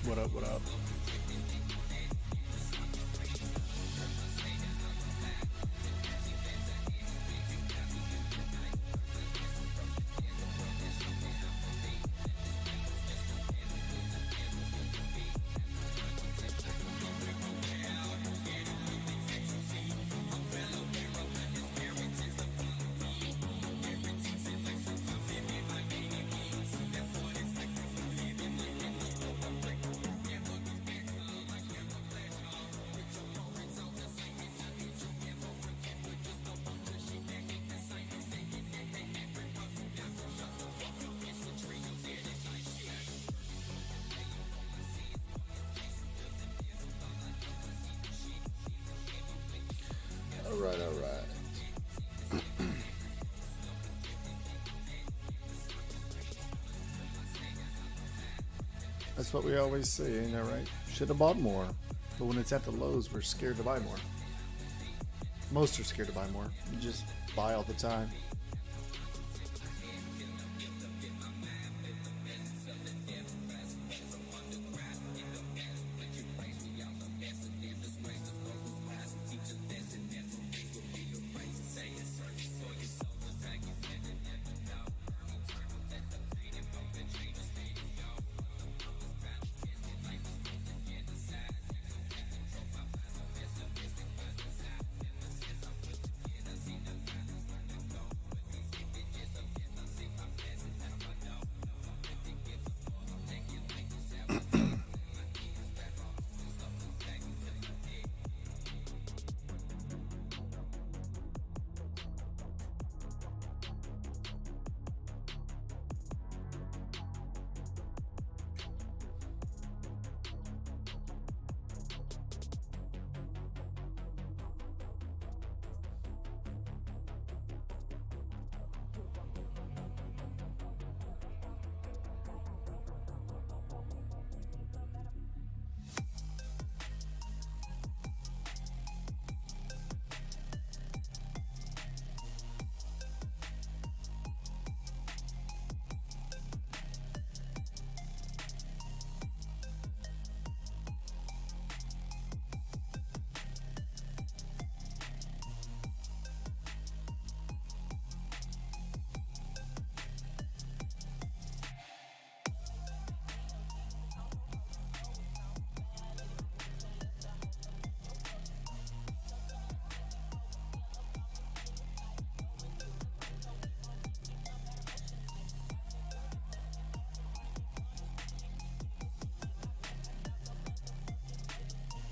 What up, what up? All right, all right. That's what we always say, ain't that right? Should have bought more. But when it's at the lows, we're scared to buy more. Most are scared to buy more. You just buy all the time.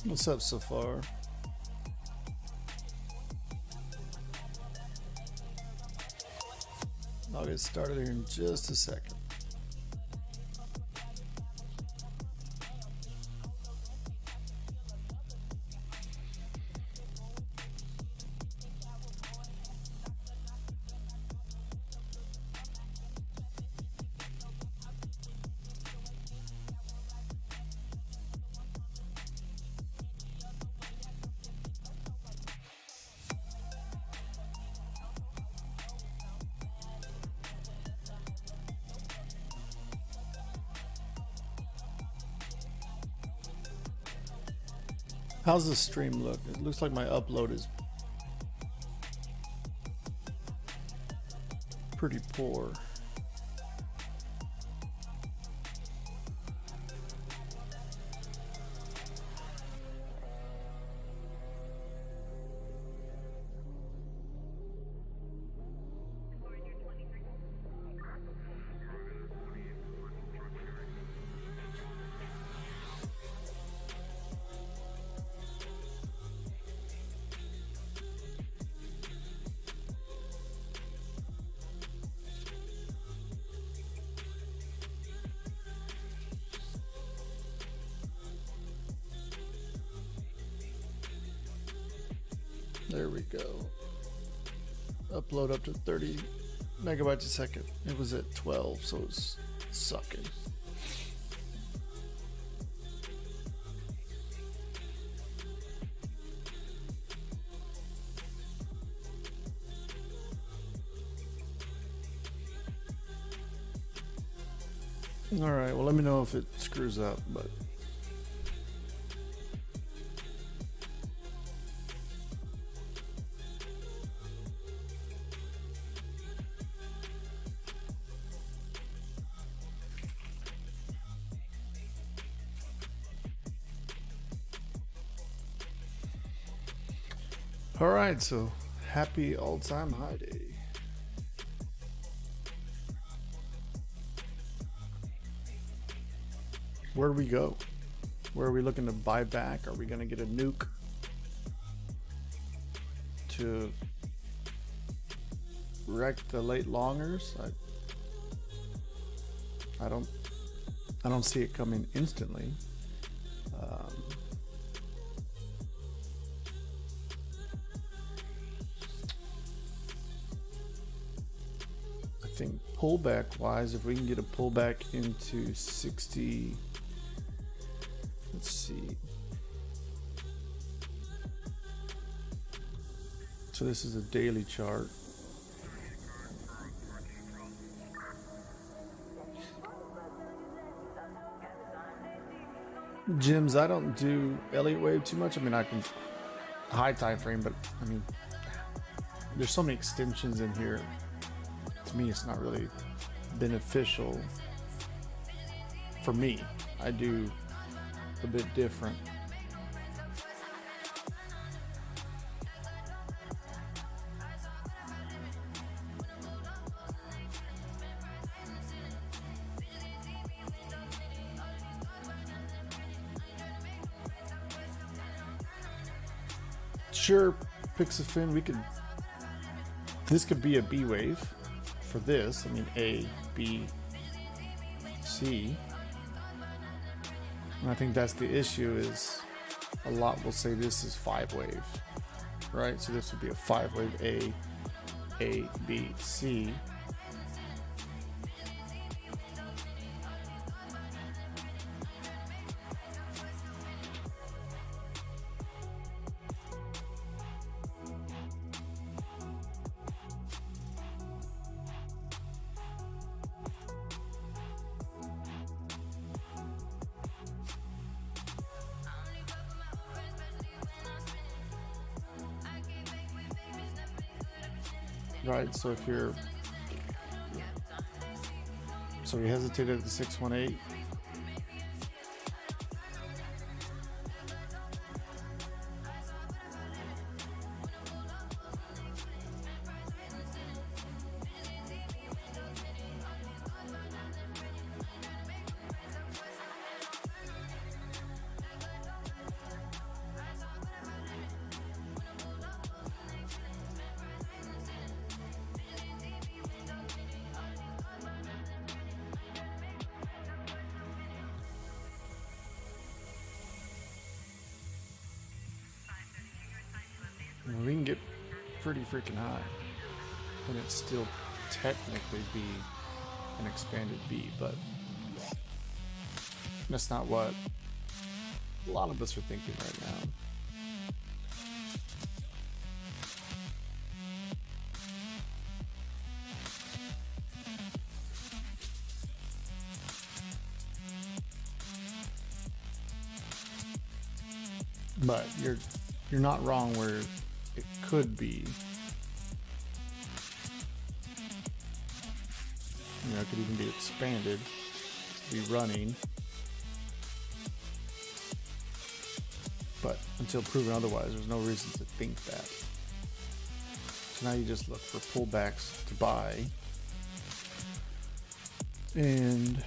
What's up so far? I'll get started here in just a second. How's the stream look? It looks like my upload is pretty poor. There we go. Upload up to 30 megabytes a second. It was at 12, so it's sucking. All right, well, let me know if it screws up, but All right, so happy all-time high day. Where do we go? Where are we looking to buy back? Are we going to get a nuke to wreck the late longers? I don't see it coming instantly. I think pullback wise, if we can get a pullback into 60, let's see. So this is a daily chart. Gems, I don't do Elliott Wave too much. I mean, I can high time frame, but I mean, there's so many extensions in here. To me, it's not really beneficial for me. I do a bit different. Sure, picks a fin. This could be a B wave for this. I mean, A, B, C. And I think that's the issue, is a lot will say this is 5 wave, right? So this would be a 5 wave A, B, C. Right, so if you're, so we hesitated at the 618. We can get pretty freaking high and it still technically be an expanded B, but that's not what a lot of us are thinking right now. But you're not wrong where it could be. You know, it could even be expanded, be running. But until proven otherwise, there's no reason to think that. So now you just look for pullbacks to buy. And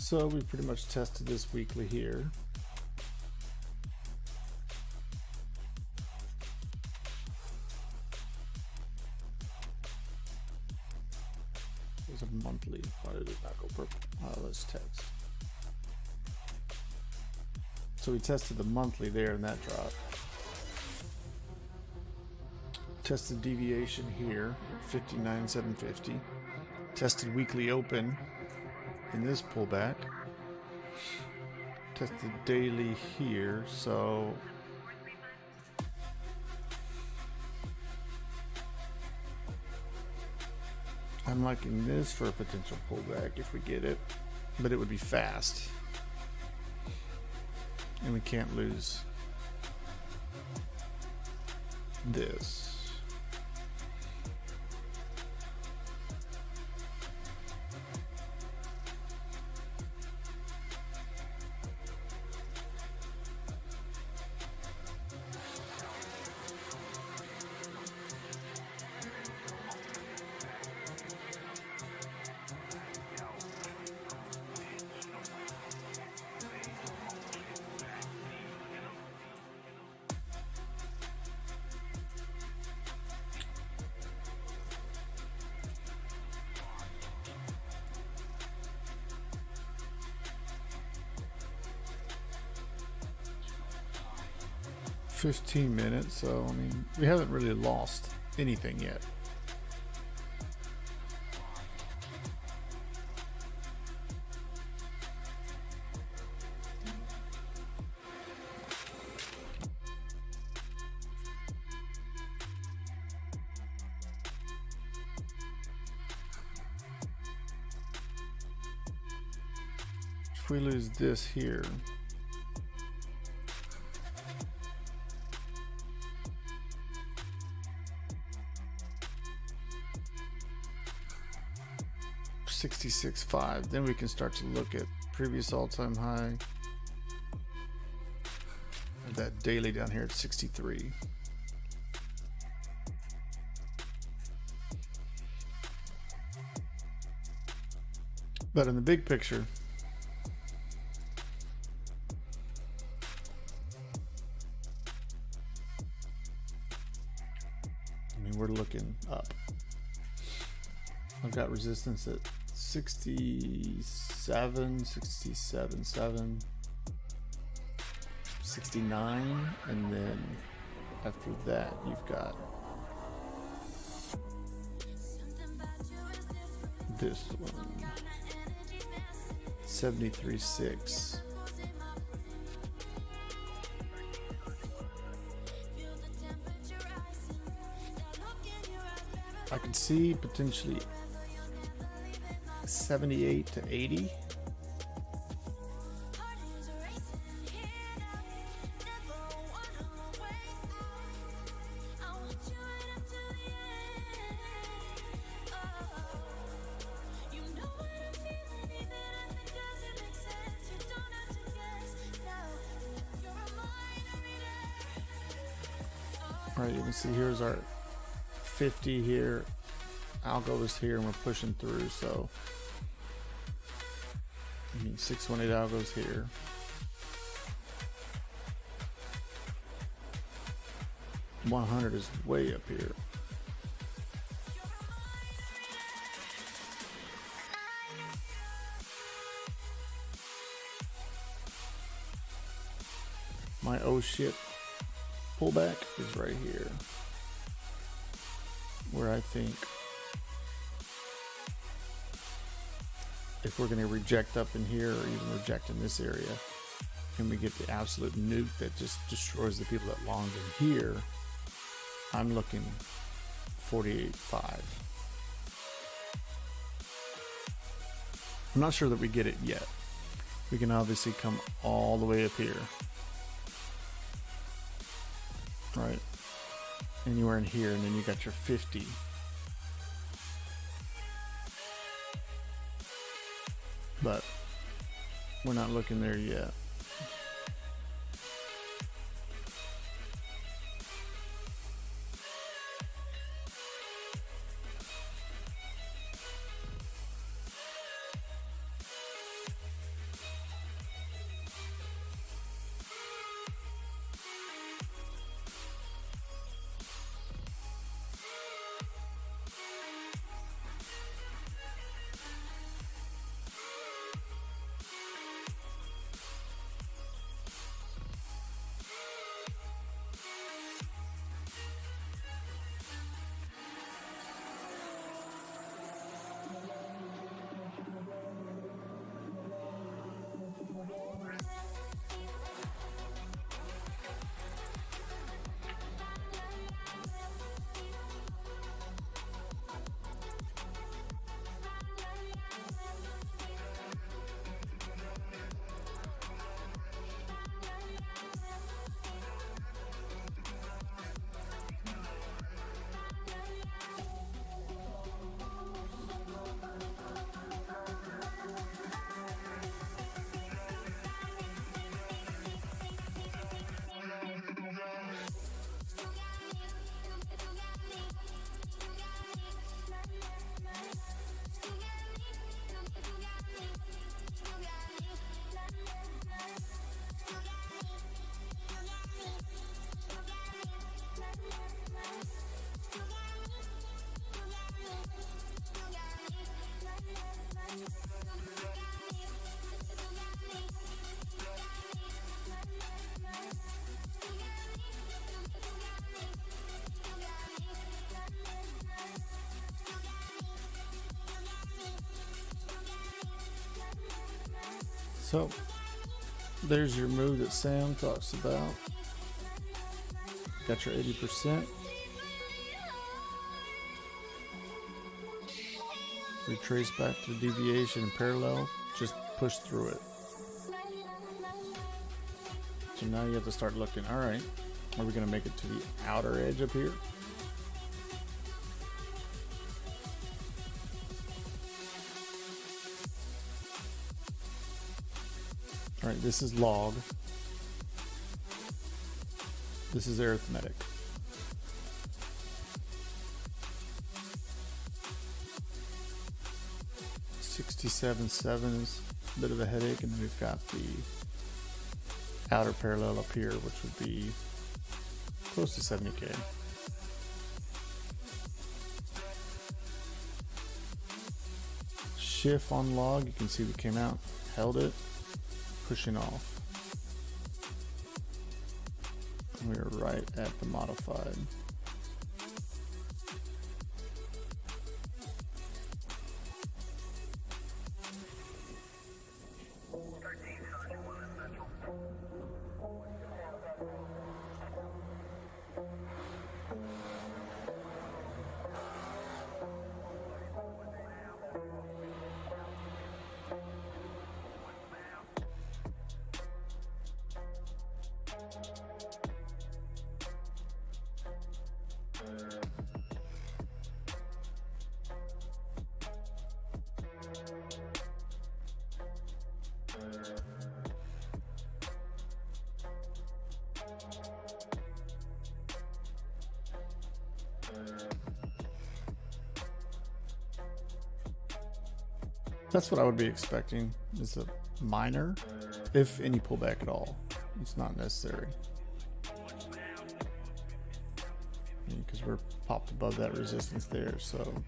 So we pretty much tested this weekly here. There's a monthly. Why did it not go purple? Let's text. So we tested the monthly there and that dropped. Tested deviation here, 59,750. Tested weekly open in this pullback. Tested daily here, so I'm liking this for a potential pullback if we get it, but it would be fast. And we can't lose this. $15 minutes, so I mean, we haven't really lost anything yet. If we lose this here, $66.5, then we can start to look at previous all-time high. That daily down here at 63. But in the big picture, I mean, we're looking up. I've got resistance at 67, 67.7, 69, and then after that you've got this one, 73.6. I could see potentially 78 to 80. All right, you can see here's our 50 here. Algo is here and we're pushing through, so I mean 618 algo's here. $100 is way up here. My oh shit pullback is right here, where I think if we're going to reject up in here or even reject in this area and we get the absolute nuke that just destroys the people that longed in here, I'm looking 48.5. I'm not sure that we get it yet. We can obviously come all the way up here, right? Anywhere in here, and then you got your 50. But we're not looking there yet. So there's your move that Sam talks about. Got your 80%. Retrace back to the deviation and parallel. Just push through it. So now you have to start looking. All right, are we going to make it to the outer edge up here? All right, this is log. This is arithmetic. $67.7 is a bit of a headache, and then we've got the outer parallel up here, which would be close to 70K. Shift on log, you can see we came out, held it, pushing off. We are right at the modified. That's what I would be expecting, is a minor, if any pullback at all. It's not necessary. Because we're popped above that resistance there, so.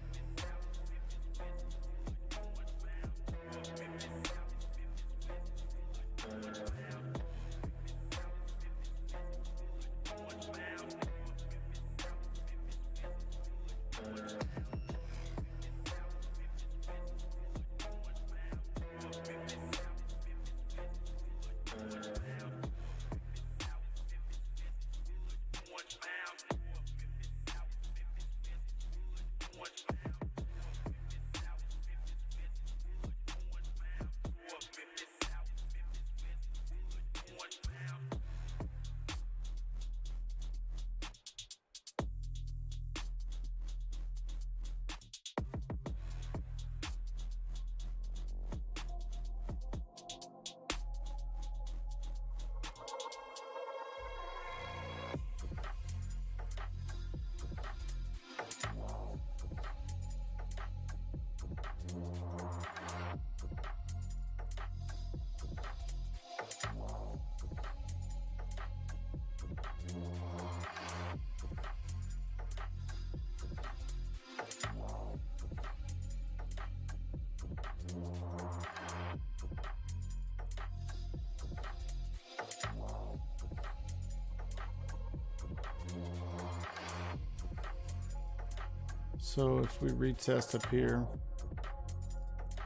So if we retest up here,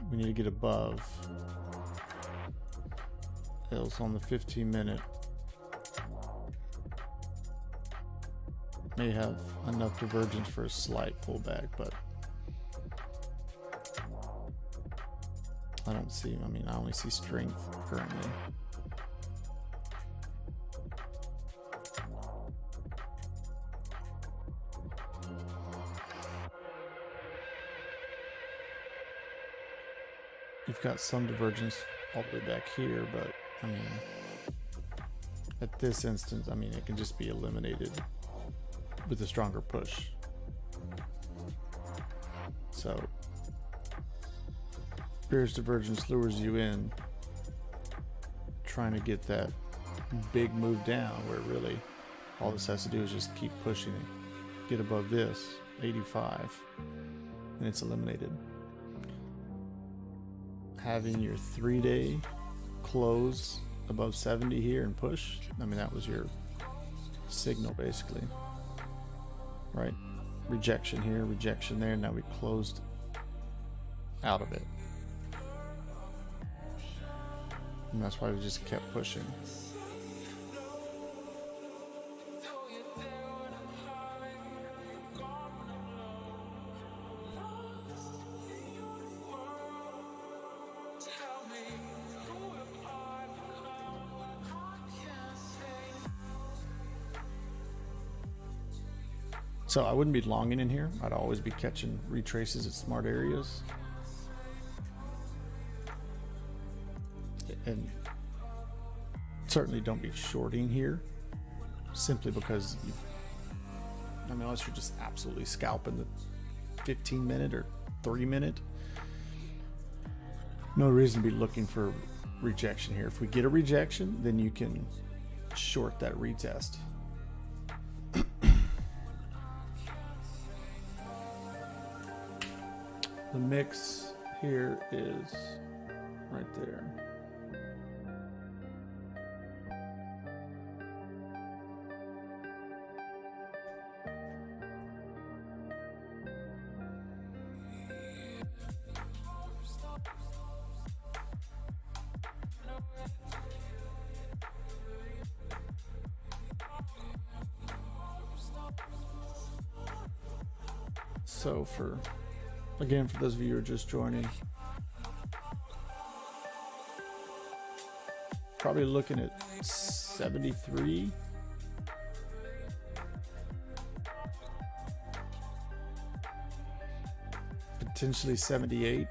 we need to get above. Else on the 15-minute. May have enough divergence for a slight pullback, but I don't see, I mean, I only see strength currently. You've got some divergence all the way back here, but I mean, at this instance, I mean, it can just be eliminated with a stronger push. So, bearish divergence lures you in, trying to get that big move down, where really all this has to do is just keep pushing it, get above this 85, and it's eliminated. Having your 3-day close above 70 here and push, I mean, that was your signal basically, right? Rejection here, rejection there. Now we closed out of it. And that's why we just kept pushing. So I wouldn't be longing in here. I'd always be catching retraces at smart areas. And certainly don't be shorting here simply because unless you're just absolutely scalping the 15-minute or 3-minute. No reason to be looking for rejection here. If we get a rejection, then you can short that retest. The mix here is right there. So for those of you who are just joining, probably looking at 73. Potentially 78.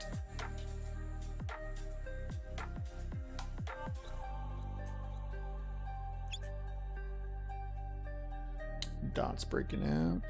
Dots breaking out.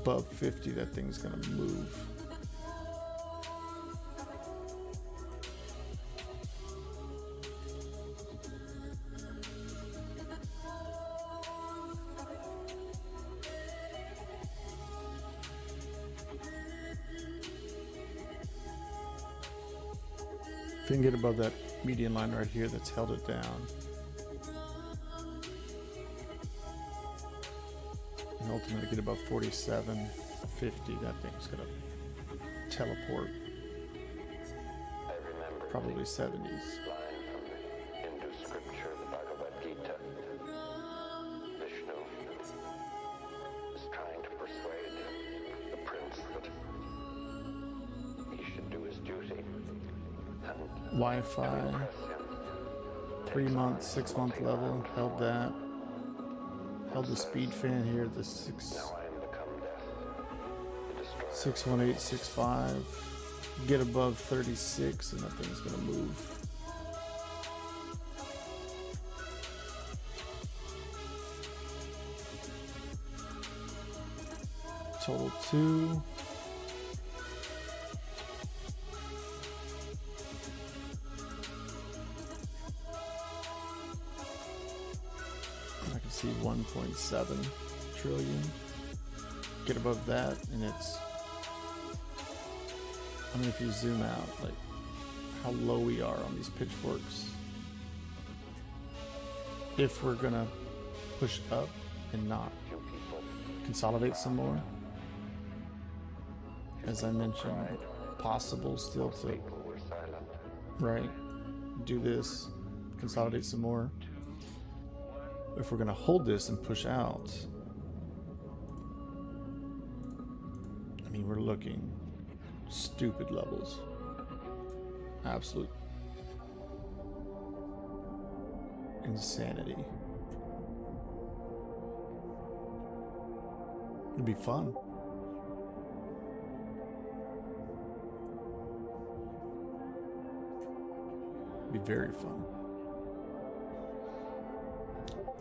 Above 50, that thing's gonna move. If you can get above that median line right here that's held it down, and ultimately get above 47.50, that thing's gonna teleport. Probably 70s. Hindu scripture, the Bhagavad Gita. Vishnu is trying to persuade the prince that he should do his duty. And Wi-Fi, 3-month, 6-month level, held that. Held the speed fan here, the 61865. Get above 36 and that thing's gonna move. Total 2. I can see 1.7 trillion. Get above that and it's, I mean, if you zoom out, like how low we are on these pitchforks. If we're gonna push up and not consolidate some more, as I mentioned, possible still to, right, do this, consolidate some more. If we're gonna hold this and push out, I mean, we're looking stupid levels. Absolute insanity. It'd be fun. It'd be very fun.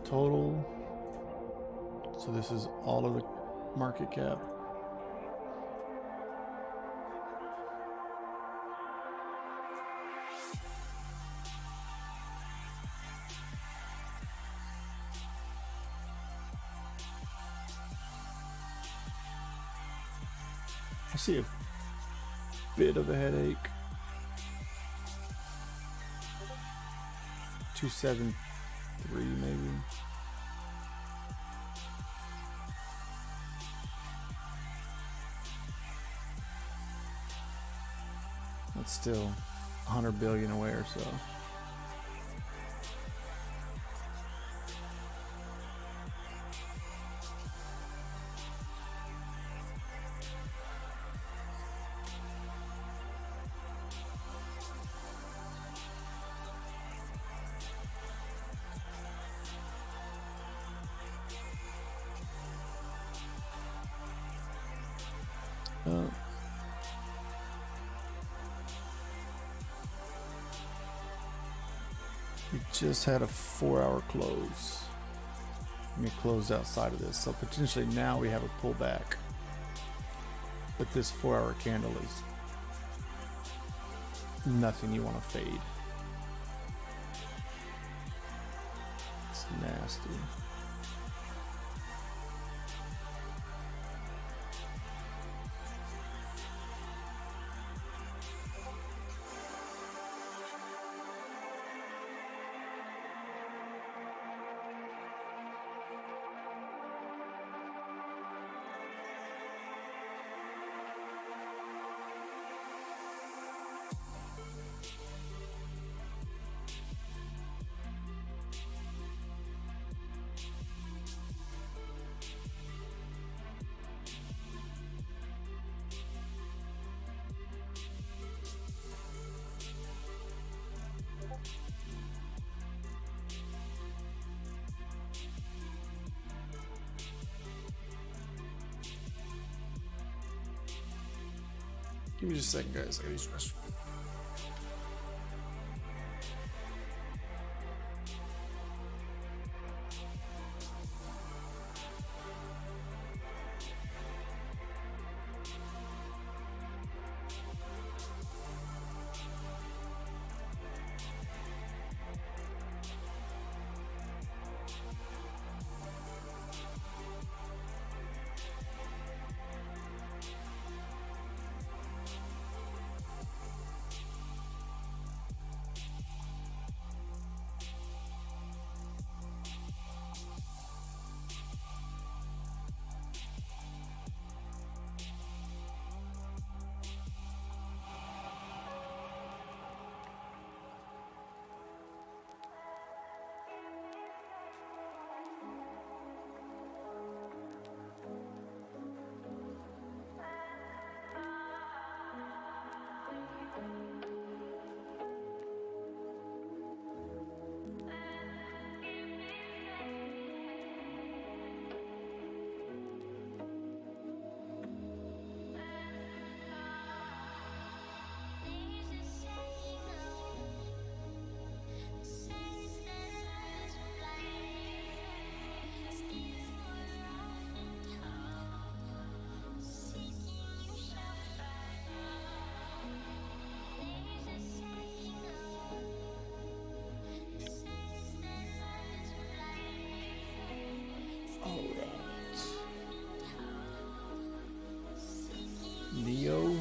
Total. So this is all of the market cap. I see a bit of a headache. 273 maybe. That's still 100 billion away or so. We just had a 4-hour close. Let me close outside of this. So potentially now we have a pullback. But this 4-hour candle is nothing you want to fade. It's nasty. Give me just a second, guys. I gotta use the restroom. Neo.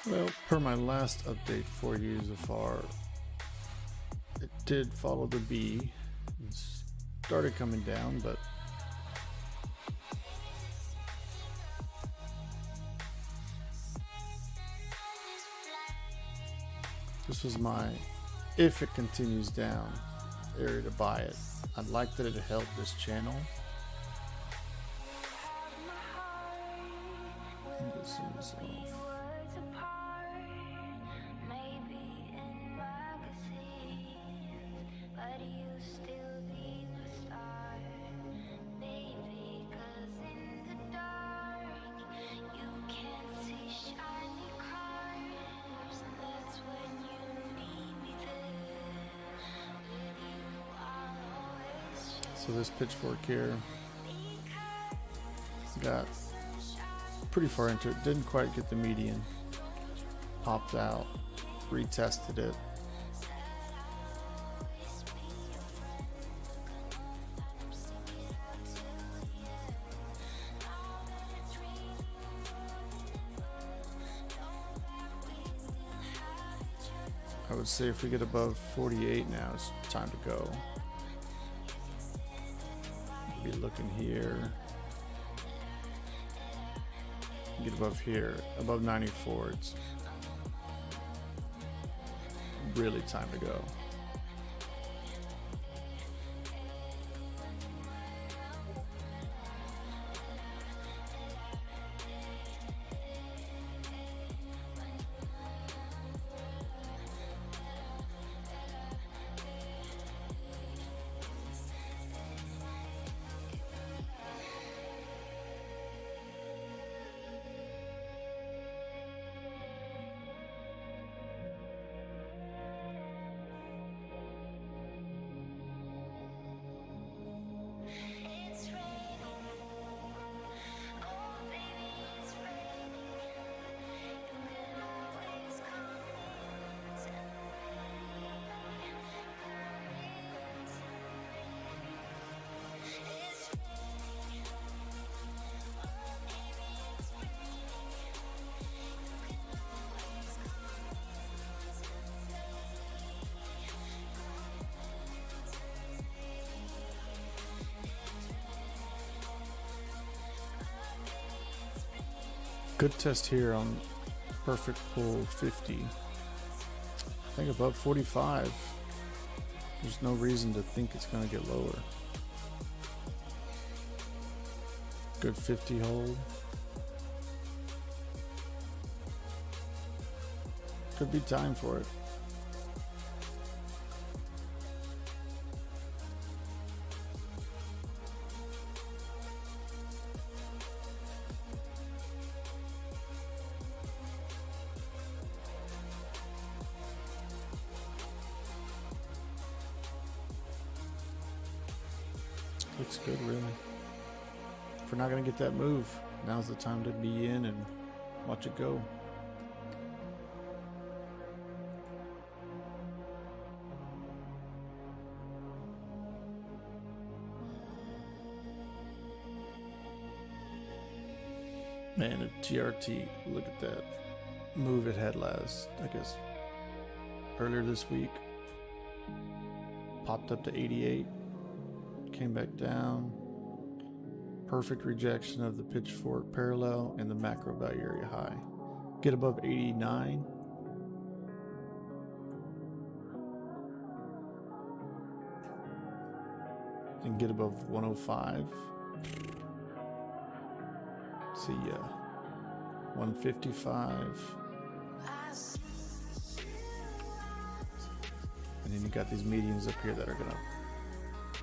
Well, per my last update for you so far, it did follow the B and started coming down, but this was my, if it continues down, area to buy it. I like that it held this channel. Zoom this off. So this pitchfork here got pretty far into it, didn't quite get the median, popped out, retested it. I would say if we get above 48 now, it's time to go. Be looking here, get above here, above 94, it's really time to go. Good test here on perfect pull 50. I think above 45, there's no reason to think it's going to get lower. Good 50 hold. Could be time for it. Looks good, really. If we're not going to get that move, now's the time to be in and watch it go. Man, a TRT, look at that move it had last, I guess, earlier this week. Popped up to 88. Came back down. Perfect rejection of the pitchfork parallel and the macro value area high. Get above 89. And get above 105. See ya. 155. And then you got these medians up here that are gonna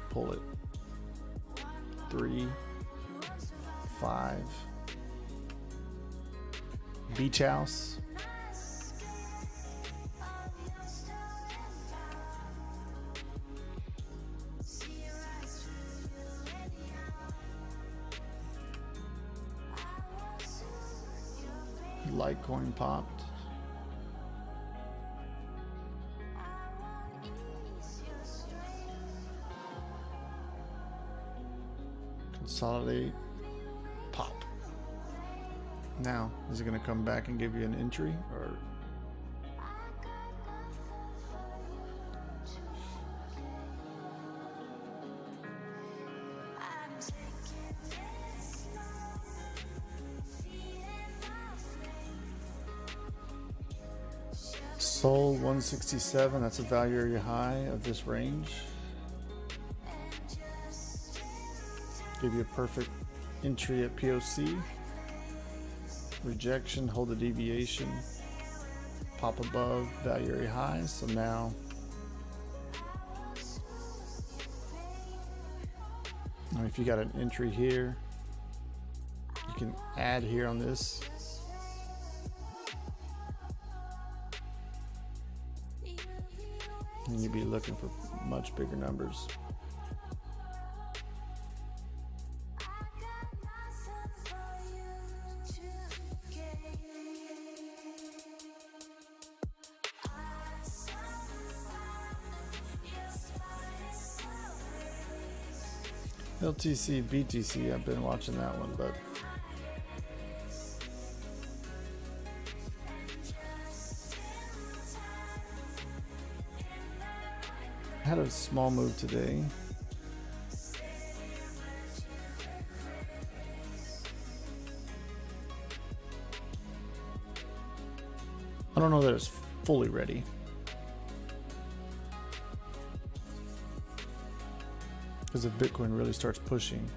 pull it. 3, 5. Beach house. Litecoin popped. Consolidate, pop. Now, is it going to come back and give you an entry, or Sold 167, that's a value area high of this range. Give you a perfect entry at POC. Rejection, hold the deviation, pop above value area high. So now if you got an entry here, you can add here on this. And you'd be looking for much bigger numbers. LTC, BTC, I've been watching that one, but I had a small move today. I don't know that it's fully ready. Because if Bitcoin really starts pushing,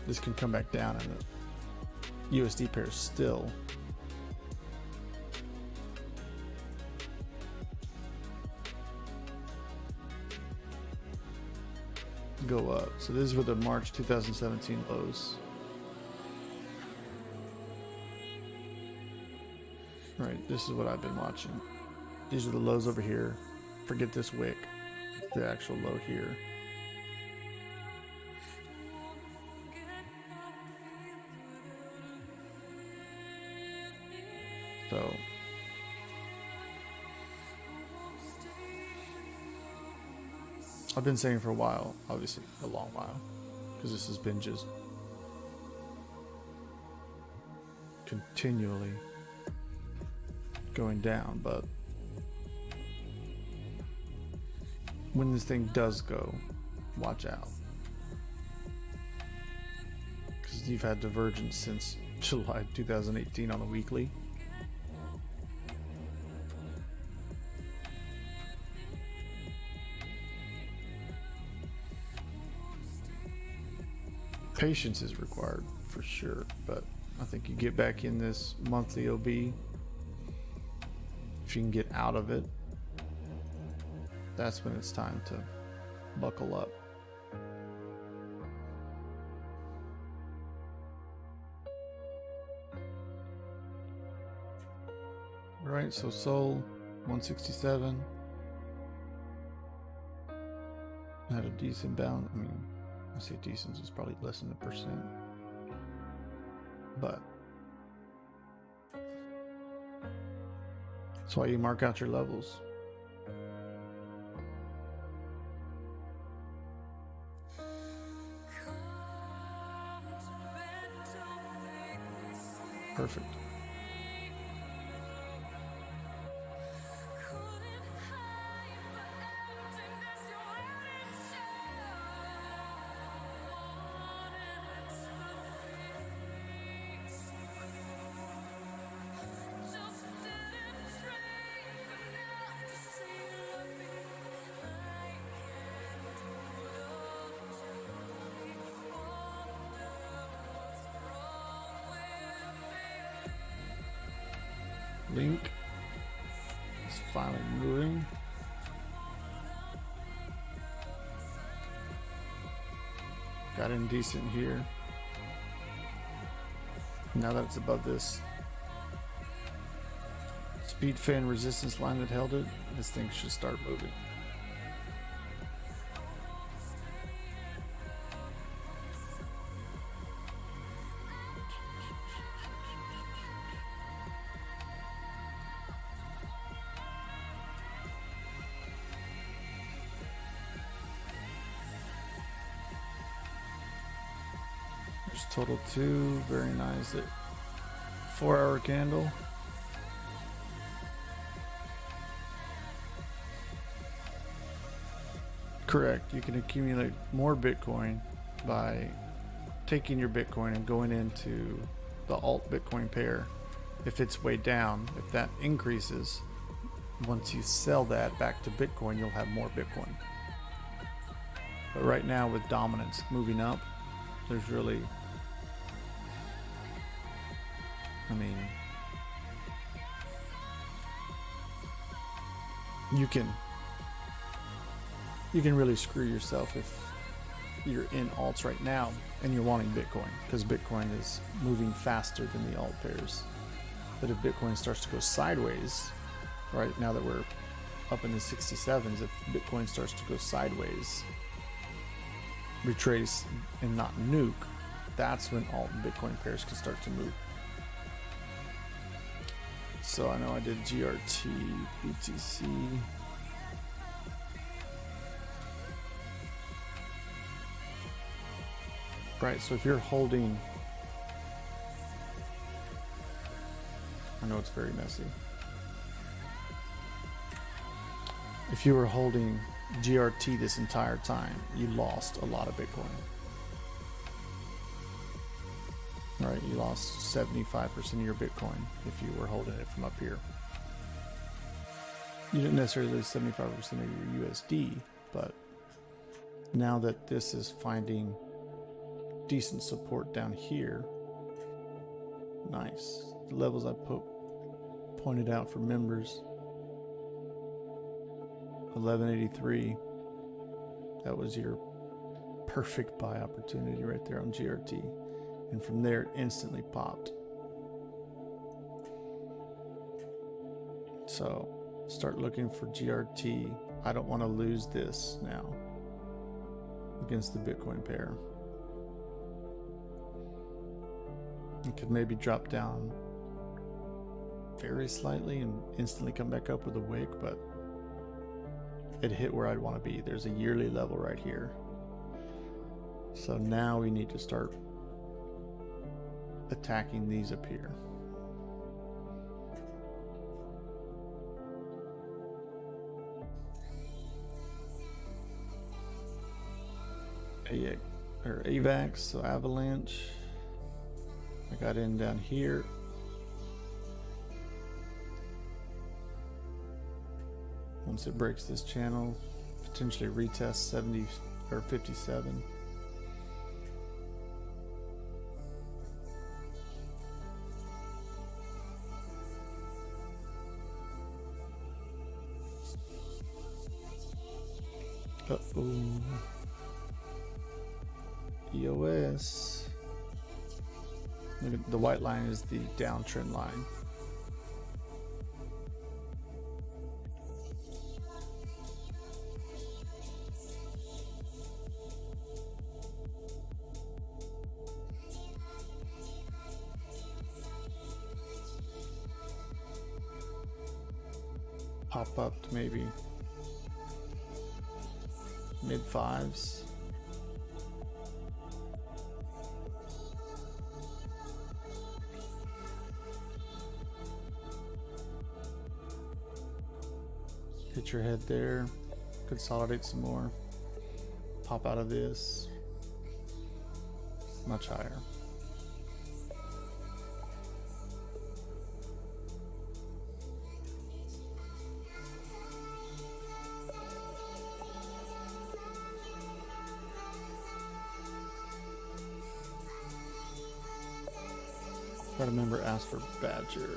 this can come back down and the USD pair still go up. So these were the March 2017 lows. Right, this is what I've been watching. These are the lows over here. Forget this wick, the actual low here. So I've been saying for a while, obviously a long while, because this has been just continually going down, but when this thing does go, watch out, because you've had divergence since July 2018 on the weekly. Patience is required for sure, but I think you get back in this monthly OB, if you can get out of it, that's when it's time to buckle up. All right, so sold 167. Had a decent bounce. I mean, I say decent is probably less than 1%, but that's why you mark out your levels. Perfect. Link is finally moving. Got in decent here. Now that it's above this speed fan resistance line that held it, this thing should start moving. There's total 2, very nice. 4-hour candle. Correct. You can accumulate more Bitcoin by taking your Bitcoin and going into the alt Bitcoin pair. If it's way down, if that increases, once you sell that back to Bitcoin, you'll have more Bitcoin. But right now, with dominance moving up, there's really, I mean, you can really screw yourself if you're in alts right now and you're wanting Bitcoin, because Bitcoin is moving faster than the alt pairs. But if Bitcoin starts to go sideways, right now that we're up in the 67s, if Bitcoin starts to go sideways, retrace and not nuke, that's when alt and Bitcoin pairs can start to move. So I know I did GRT, BTC. Right, so if you're holding, I know it's very messy. If you were holding GRT this entire time, you lost a lot of Bitcoin. Right, you lost 75% of your Bitcoin if you were holding it from up here. You didn't necessarily lose 75% of your USD, but now that this is finding decent support down here, nice. The levels I pointed out for members, 1183, that was your perfect buy opportunity right there on GRT, and from there it instantly popped. So start looking for GRT. I don't want to lose this now against the Bitcoin pair. It could maybe drop down very slightly and instantly come back up with a wick, but it hit where I'd want to be. There's a yearly level right here. So now we need to start attacking these up here. AVAX, so avalanche. I got in down here. Once it breaks this channel, potentially retest 70 or 57. Uh-oh. EOS. The white line is the downtrend line. Pop up to maybe mid fives. Hit your head there, consolidate some more, pop out of this, much higher. Gotta remember, ask for Badger.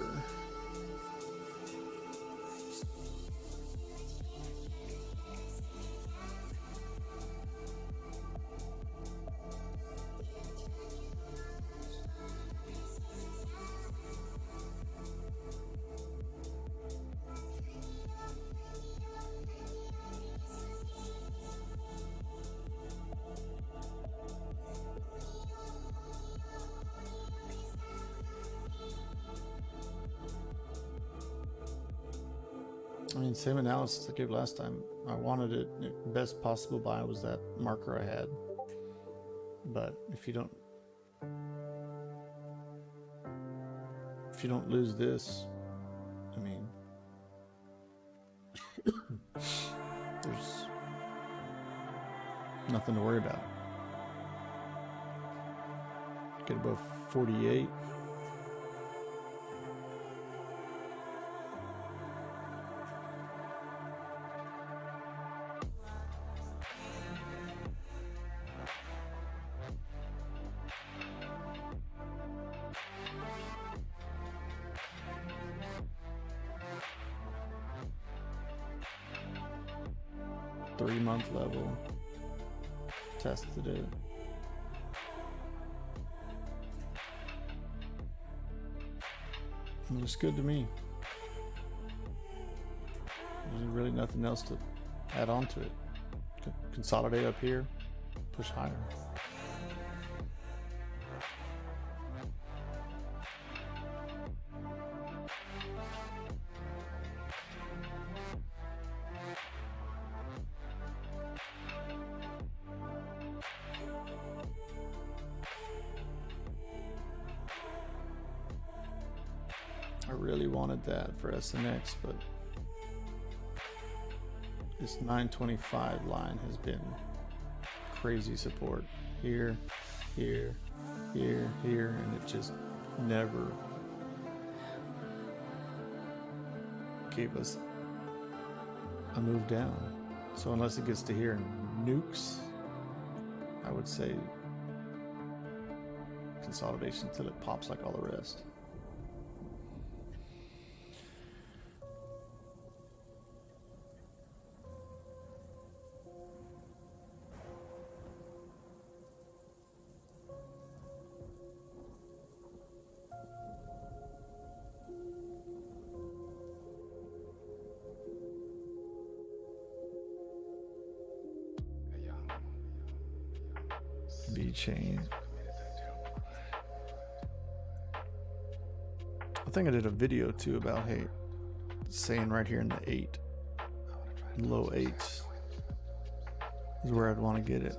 I mean, same analysis I gave last time. I wanted it, best possible buy was that marker I had. But if you don't lose this, I mean, there's nothing to worry about. Get above 48. 3-month level. Tested it. It looks good to me. There's really nothing else to add on to it. Consolidate up here, push higher. I really wanted that for SNX, but this 925 line has been crazy support here, here, here, here, and it just never gave us a move down. So unless it gets to here and nukes, I would say consolidation until it pops like all the rest. V-chain. I think I did a video too about, hey, saying right here in the 8, low 8s is where I'd want to get it.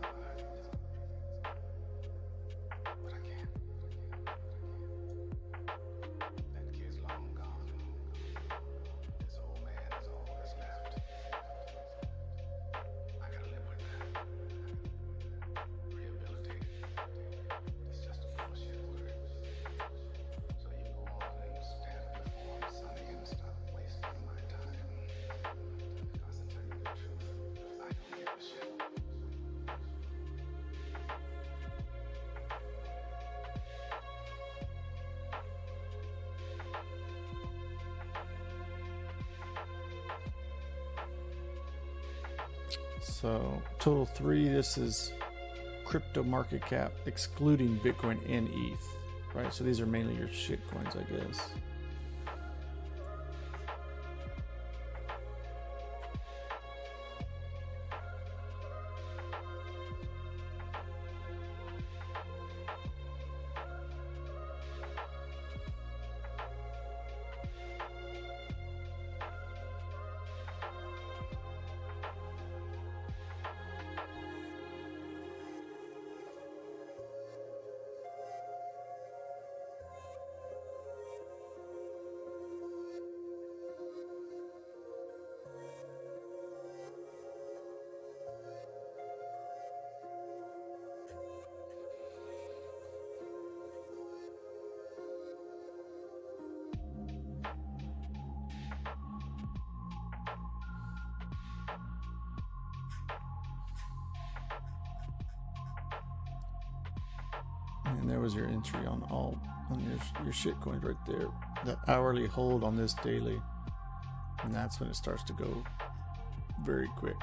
So total 3, this is crypto market cap excluding Bitcoin and ETH, right? So these are mainly your shit coins, I guess. And there was your entry on all on your shit coins right there. That hourly hold on this daily, and that's when it starts to go very quick.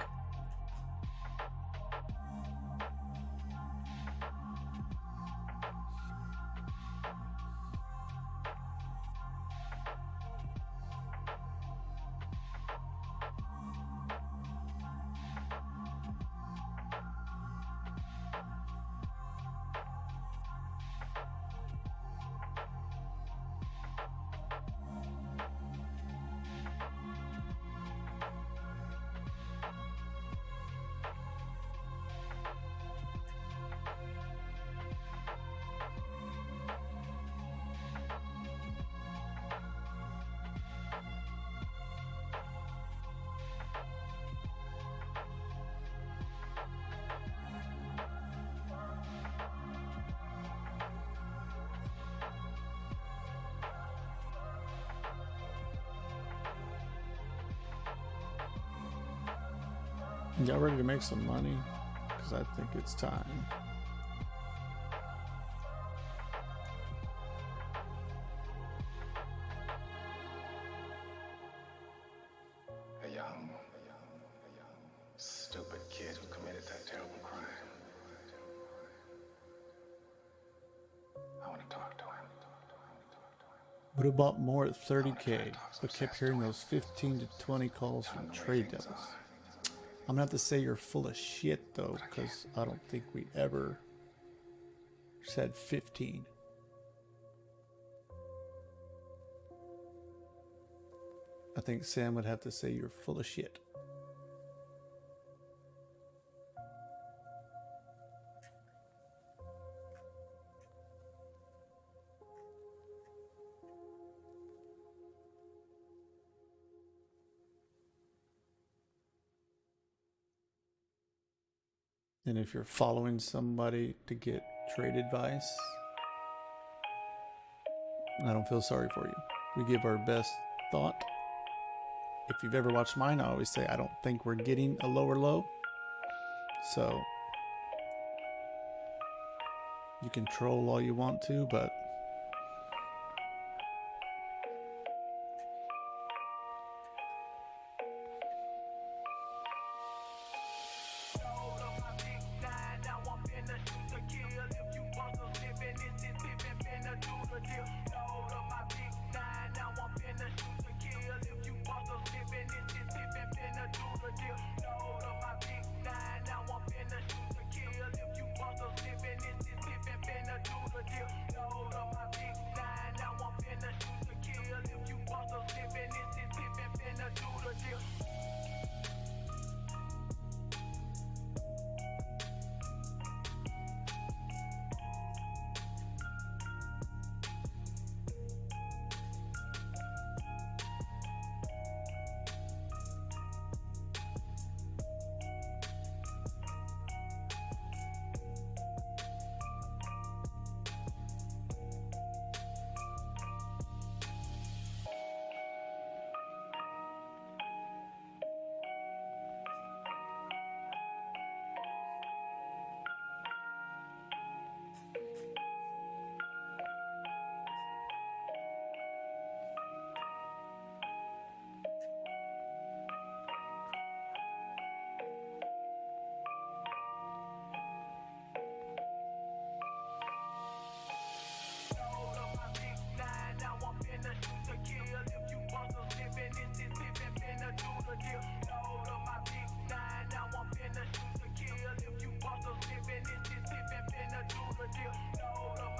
Y'all ready to make some money? Because I think it's time. A young, stupid Would have bought more at 30K, but kept hearing those 15 to 20 calls from trade devils. I'm gonna have to say you're full of shit though, because I don't think we ever said 15. I think Sam would have to say you're full of shit. And if you're following somebody to get trade advice, I don't feel sorry for you. We give our best thought. If you've ever watched mine, I always say I don't think we're getting a lower low. So you can troll all you want to, but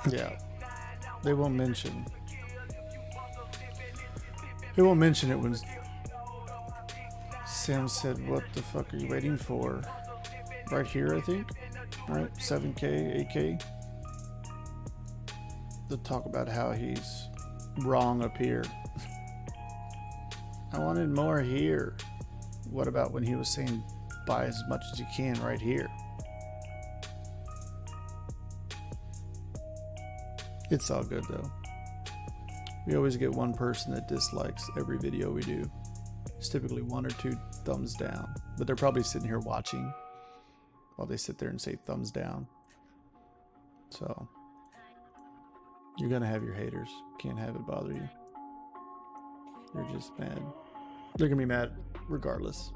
yeah, they won't mention. They won't mention it when Sam said, "What the fuck are you waiting for?" Right here, I think. Right, 7K, 8K. To talk about how he's wrong up here. I wanted more here. What about when he was saying buy as much as you can right here? It's all good though. We always get one person that dislikes every video we do. It's typically 1 or 2 thumbs down, but they're probably sitting here watching while they sit there and say thumbs down. So you're gonna have your haters. Can't have it bother you. You're just mad. They're gonna be mad regardless.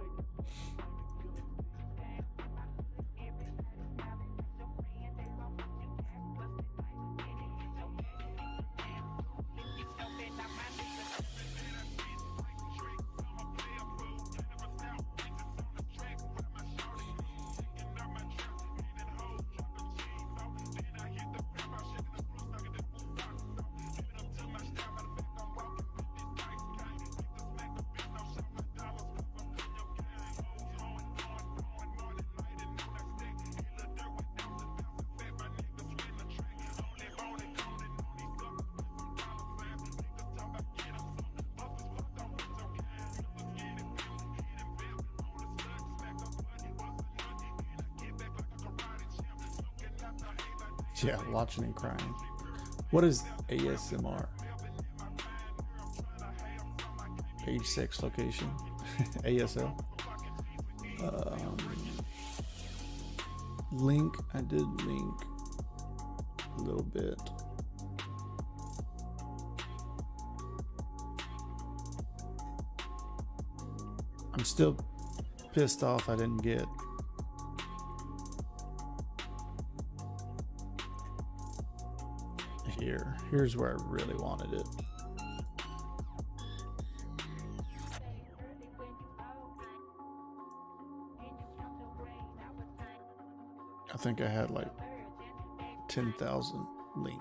Yeah, watching and crying. What is ASMR? Page 6 location. ASL. Link. I did link a little bit. I'm still pissed off I didn't get here. Here's where I really wanted it. I think I had like 10,000 link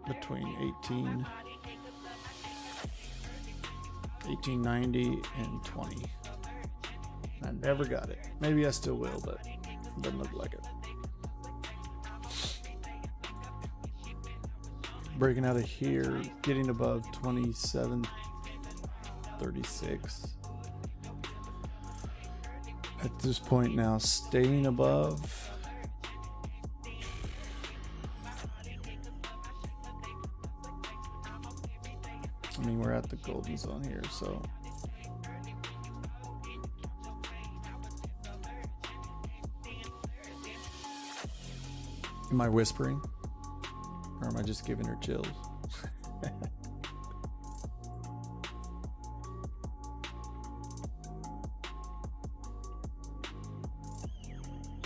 between 1890 and 20. I never got it. Maybe I still will, but it doesn't look like it. Breaking out of here, getting above 27.36. At this point now, staying above. I mean, we're at the golden zone here, so. Am I whispering? Or am I just giving her chills?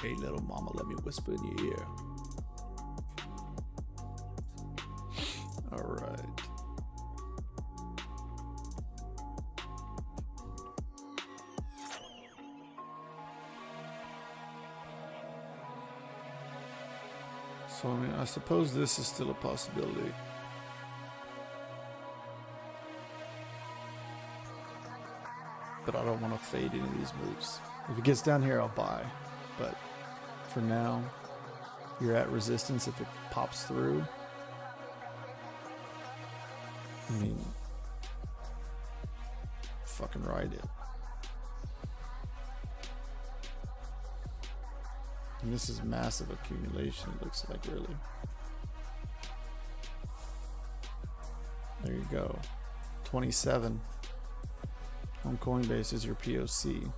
Hey, little mama, let me whisper in your ear. All right. So, I mean, I suppose this is still a possibility. But I don't want to fade any of these moves. If it gets down here, I'll buy. But for now, you're at resistance if it pops through. I mean, fucking ride it. And this is massive accumulation, it looks like, really. There you go. 27 on Coinbase is your POC.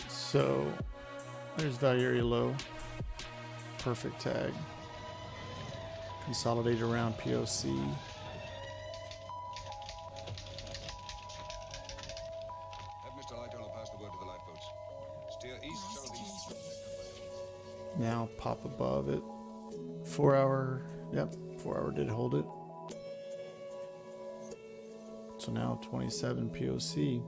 So there's value area low, perfect tag, consolidate around POC. Have Mr. Lightoller pass the word to the lifeboats. Steer east, southeast. Now pop above it. 4 hour, yep, 4 hour did hold it. So now 27 POC.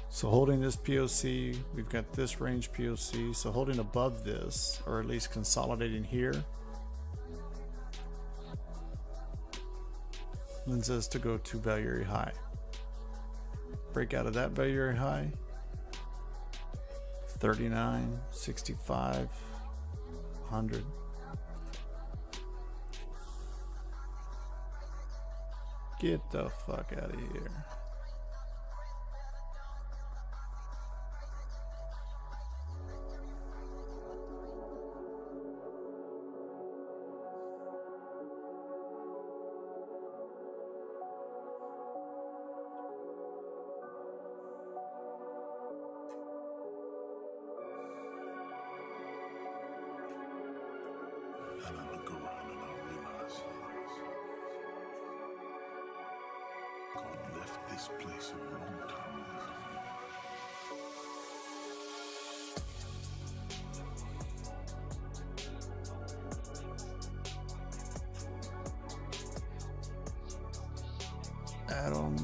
So holding this POC, we've got this range POC. So holding above this, or at least consolidating here, lends us to go to value area high. Break out of that value area high, 39, 65, 100. Get the fuck out of here. And I look around and I realize God left this place a long time ago. Atom.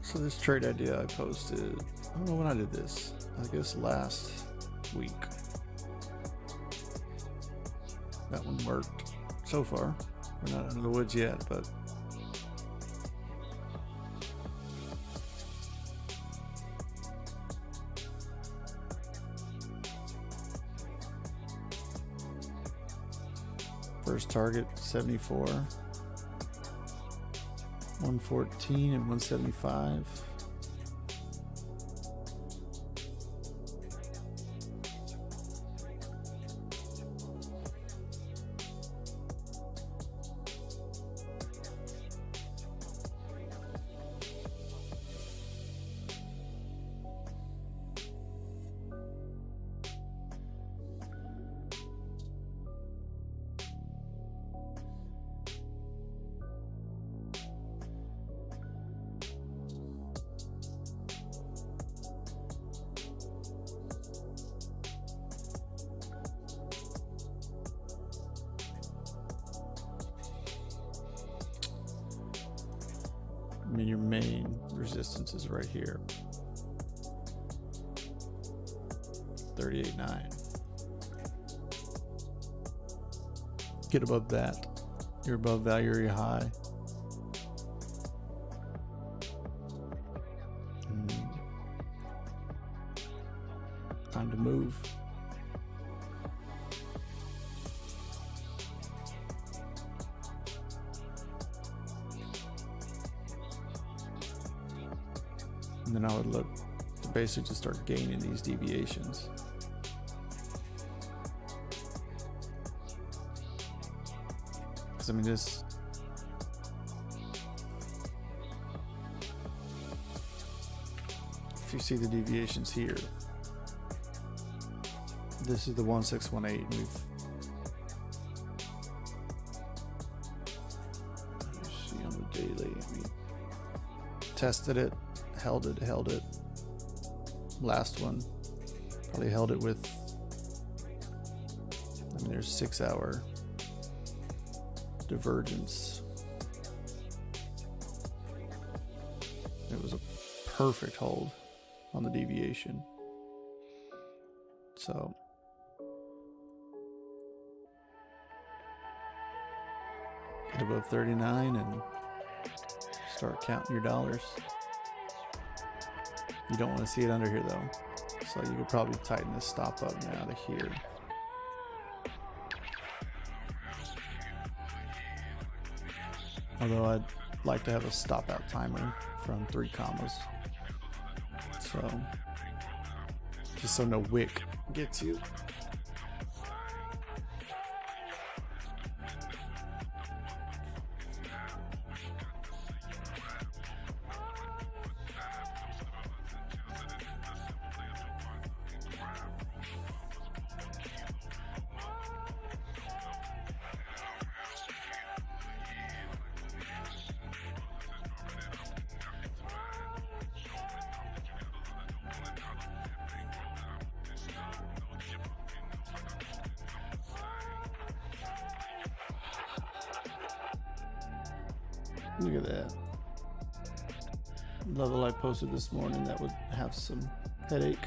So this trade idea I posted, I don't know when I did this. I guess last week. That one worked so far. We're not out of the woods yet, but first target 74, 114 and 175. I mean, your main resistance is right here. 38.9. Get above that. You're above value area high. Time to move. And then I would look to basically just start gaining these deviations. Because I mean, this, if you see the deviations here, this is the 1618. We've see on the daily. We tested it. Held it. Last one probably held it with, I mean, there's 6 hour divergence. It was a perfect hold on the deviation. So get above 39 and start counting your dollars. You don't want to see it under here though. So you could probably tighten this stop up now to here. Although I'd like to have a stop out timer from 3 commas. So just so no wick gets you. Look at that level I posted this morning that would have some headache.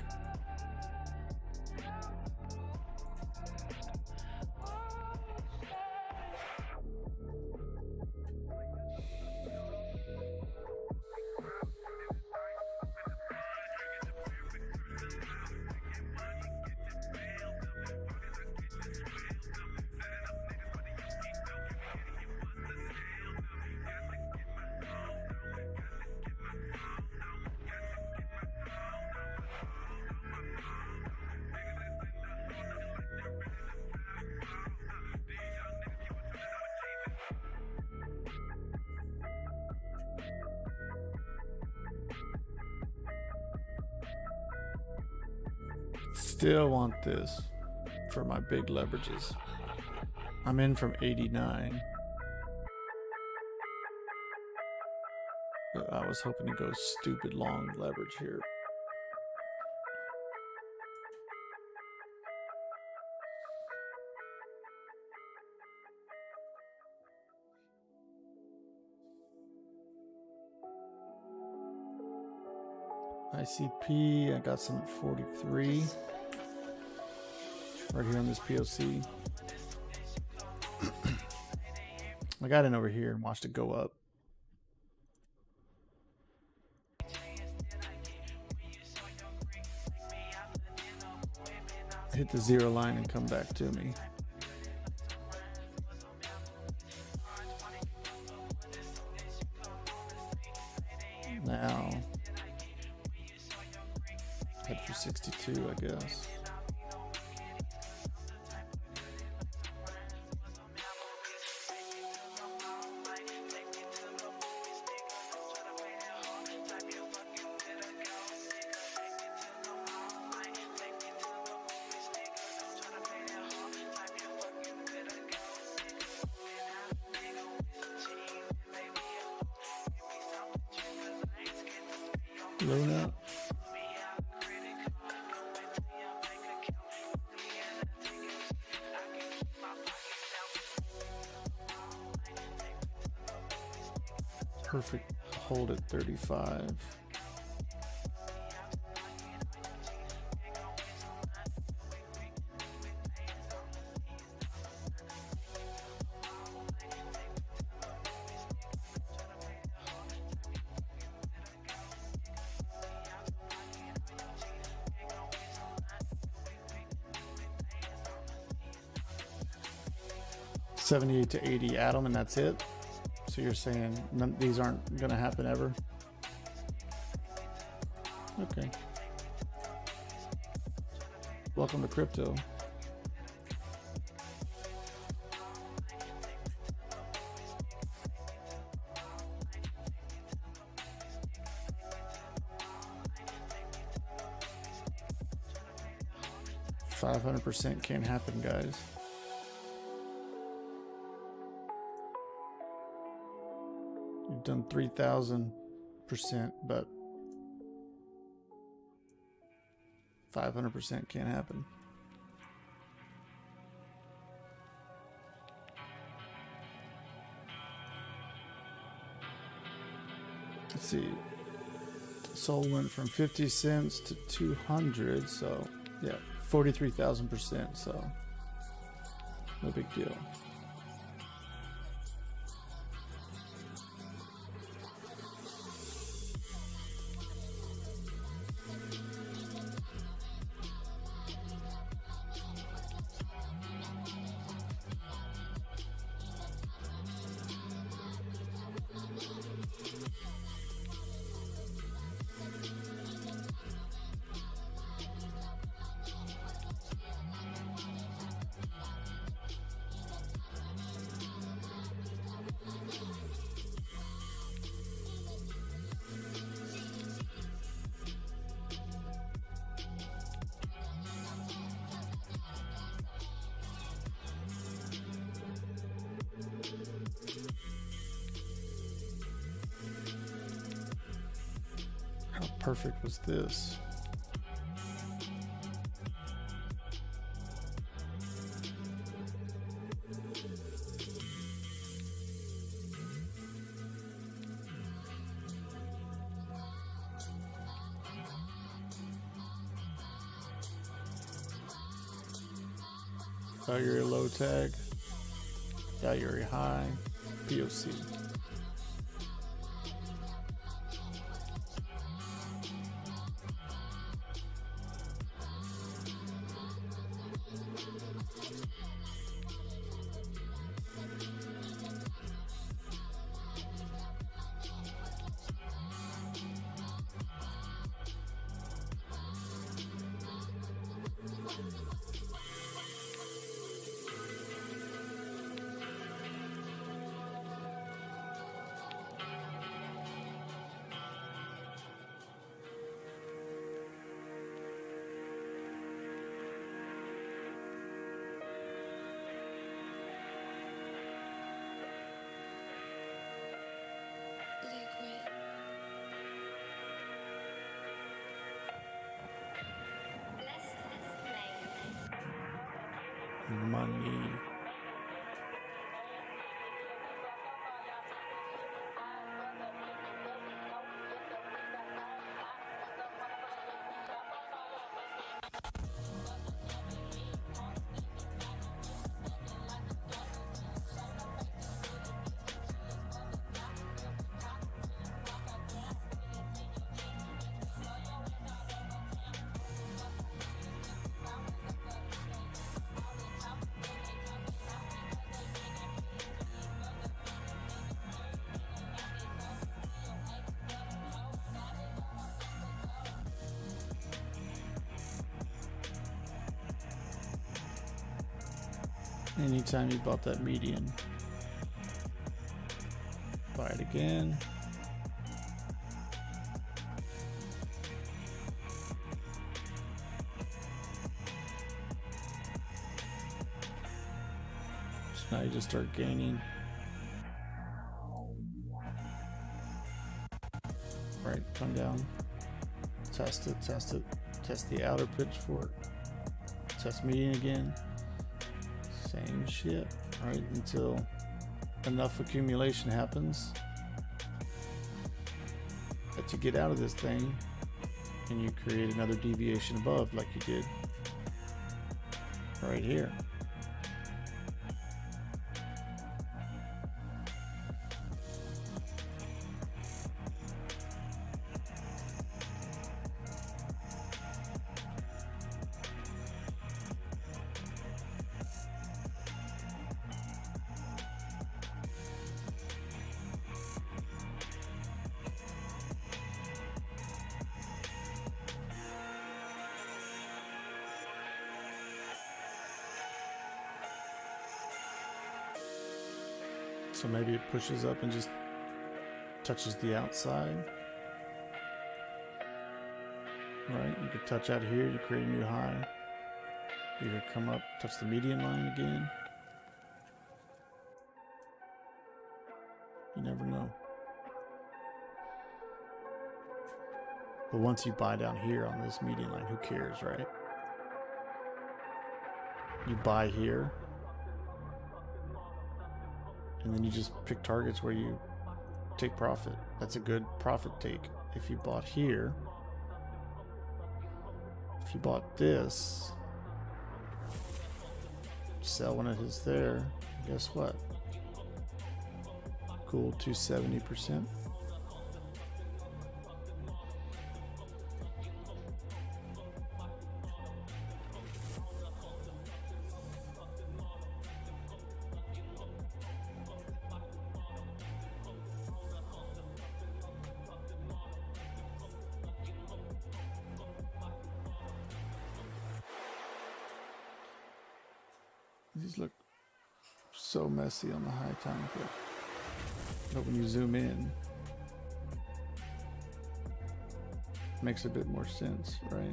Still want this for my big leverages. I'm in from 89. But I was hoping to go stupid long leverage here. ICP, I got some at 43. Right here on this POC. I got in over here and watched it go up. Hit the zero line and come back to me. Now, head for 62, I guess. Luna. Perfect hold at 35. $78 to $80 Atom, and that's it. So you're saying these aren't going to happen ever? Okay. Welcome to crypto. $500% can't happen, guys. You've done 3,000%, but 500% can't happen. Let's see. Sol went from 50 cents to 200, so yeah, 43,000%. So no big deal. How perfect was this? Value low tag, value high, POC. Money. Anytime you bought that median, buy it again. So now you just start gaining. Right, come down, test it, test the outer pitch for it, test median again, same shit, right, until enough accumulation happens that you get out of this thing and you create another deviation above like you did right here. So maybe it pushes up and just touches the outside. Right? You could touch out here, you create a new high. You could come up, touch the median line again. You never know. But once you buy down here on this median line, who cares, right? You buy here. And then you just pick targets where you take profit. That's a good profit take. If you bought here, if you bought this, sell when it is there, guess what? Cool, 270%. These look so messy on the high time frame. But when you zoom in, it makes a bit more sense, right?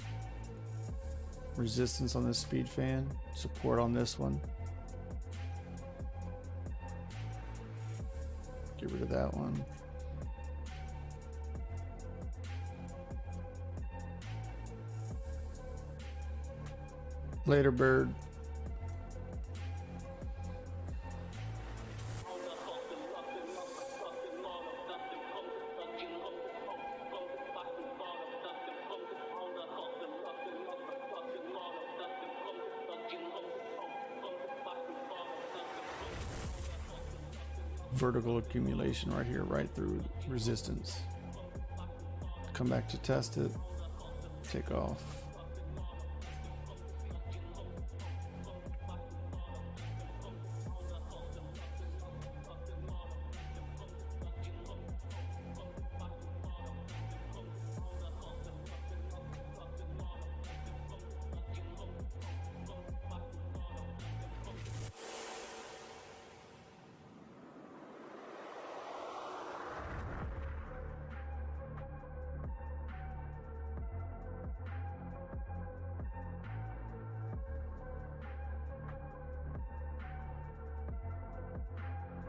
Resistance on this speed fan, support on this one. Get rid of that one. Later, bird. Vertical accumulation right here, right through resistance. Come back to test it, take off.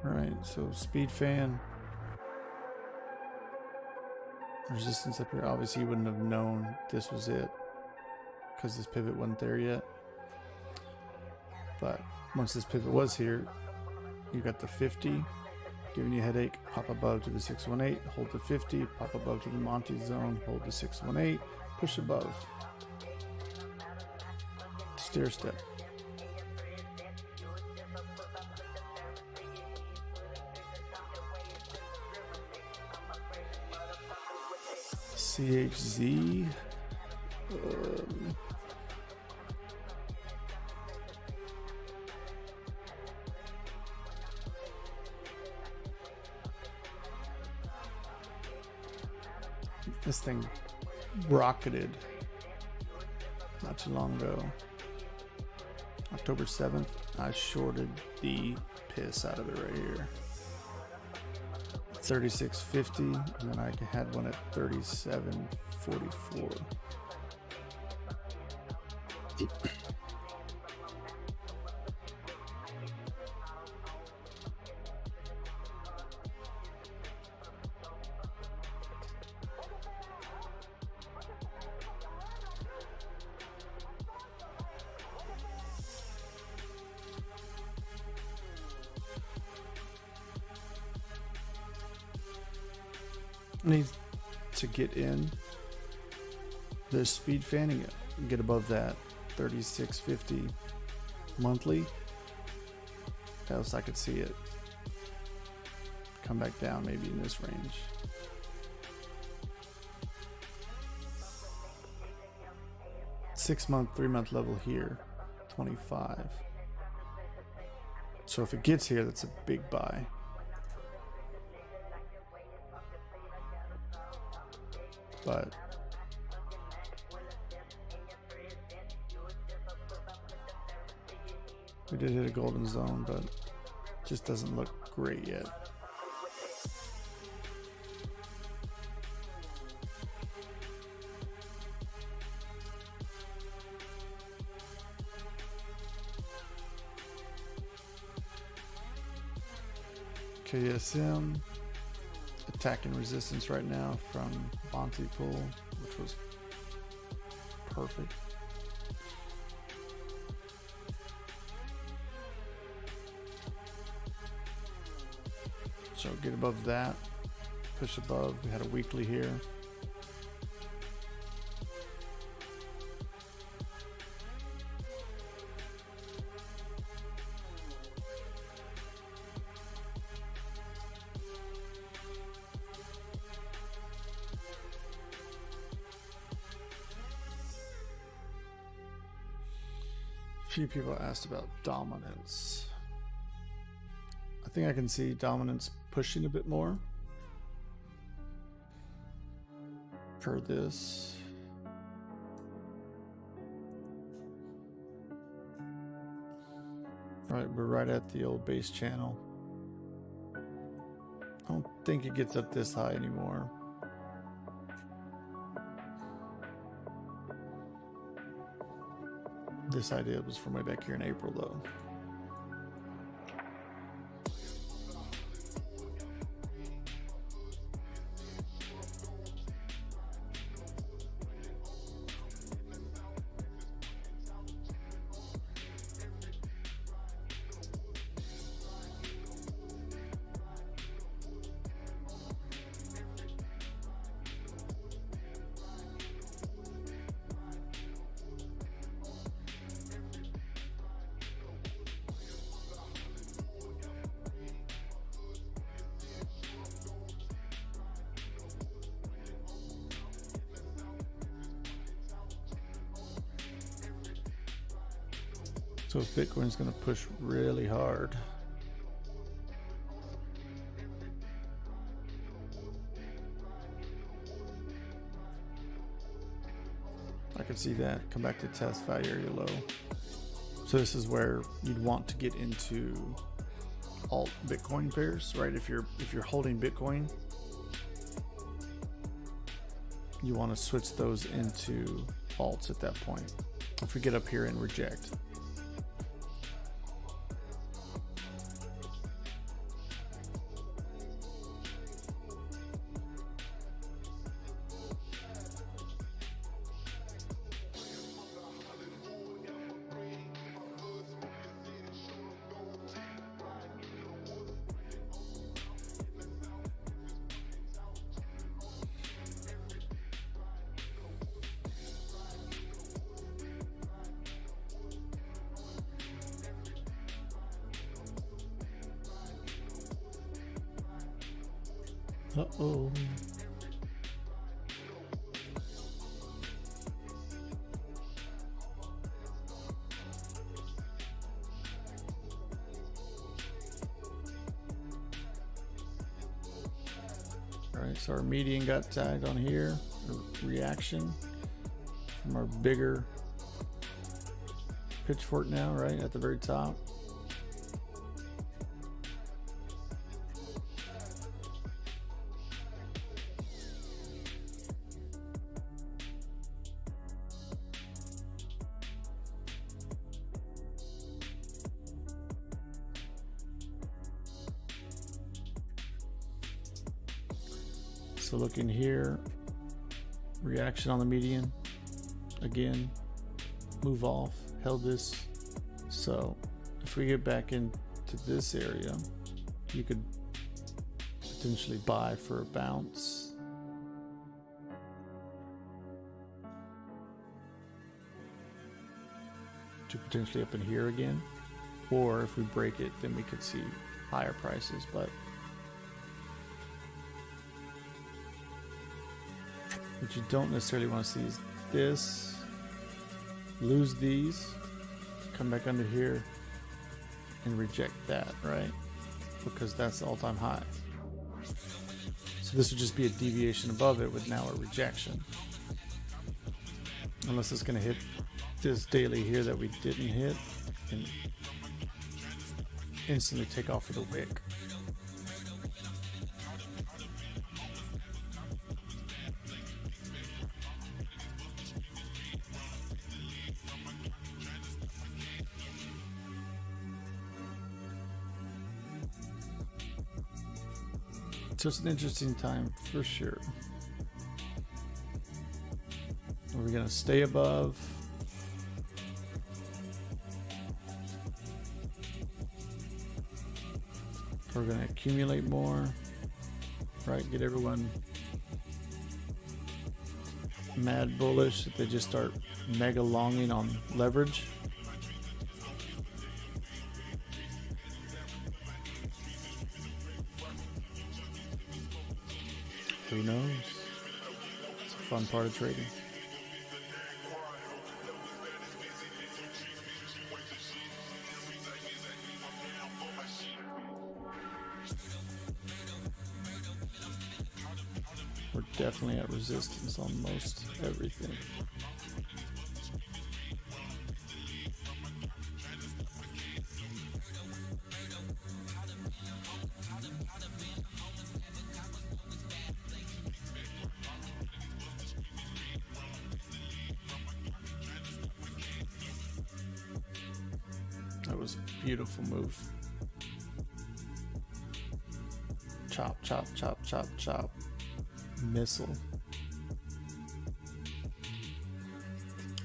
Right, so speed fan, resistance up here. Obviously you wouldn't have known this was it because this pivot wasn't there yet. But once this pivot was here, you got the 50 giving you a headache. Pop above to the 618, hold the 50, pop above to the Monte zone, hold the 618, push above, stair step. CHZ. This thing rocketed not too long ago. October 7th, I shorted the piss out of it right here. 36.50, and then I had one at 37.44. Needs to get in the speed fanning, get above that 36.50 monthly, else I could see it come back down maybe in this range. Six-month, 3-month level here, 25. So if it gets here, that's a big buy. But we did hit a golden zone, but just doesn't look great yet. KSM attacking resistance right now from Monte pull, which was perfect. So get above that, push above. We had a weekly here. Few people asked about dominance. I think I can see dominance pushing a bit more per this. Right, we're right at the old base channel. I don't think it gets up this high anymore. This idea was from way back here in April, though. So if Bitcoin's going to push really hard, I could see that come back to test value area low. So this is where you'd want to get into alt Bitcoin pairs, right? If you're holding Bitcoin, you want to switch those into alts at that point. If we get up here and reject. Uh-oh. All right, so our median got tagged on here, a reaction from our bigger pitchfork now, right at the very top. So looking here, reaction on the median, again, move off, held this. So if we get back into this area, you could potentially buy for a bounce. To potentially up in here again. Or if we break it, then we could see higher prices, but what you don't necessarily want to see is this, lose these, come back under here and reject that, right? Because that's the all-time high. So this would just be a deviation above it with now a rejection. Unless it's going to hit this daily here that we didn't hit and instantly take off for the wick. So it's an interesting time for sure. Are we gonna stay above? We're gonna accumulate more, right? Get everyone mad bullish that they just start mega longing on leverage. Who knows? It's a fun part of trading. We're definitely at resistance on most everything. That was a beautiful move. Chop, chop, chop, chop, chop. Missile.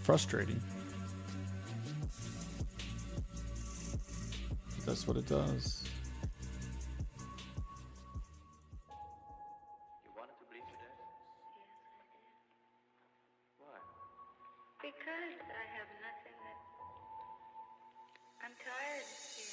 Frustrating. But that's what it does. You wanted to bleed to death? Why? Because I have nothing that... I'm tired here.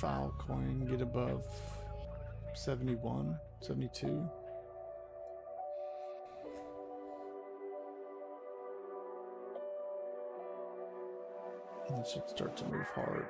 Altcoin get above 71, 72. And it should start to move hard.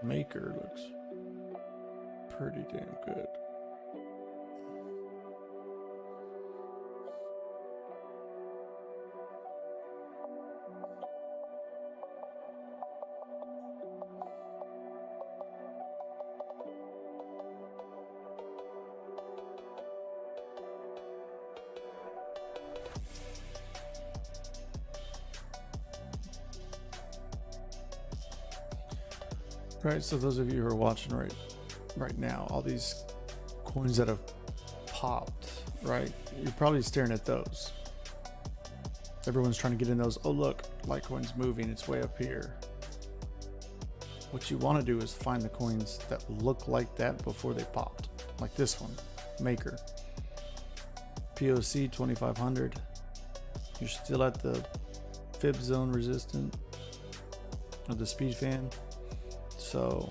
Maker looks pretty damn good. Right, so those of you who are watching right now, all these coins that have popped, right? You're probably staring at those. Everyone's trying to get in those. Oh look, Litecoin's moving, it's way up here. What you want to do is find the coins that look like that before they popped. Like this one, Maker. POC 2500. You're still at the fib zone resistant of the speed fan. So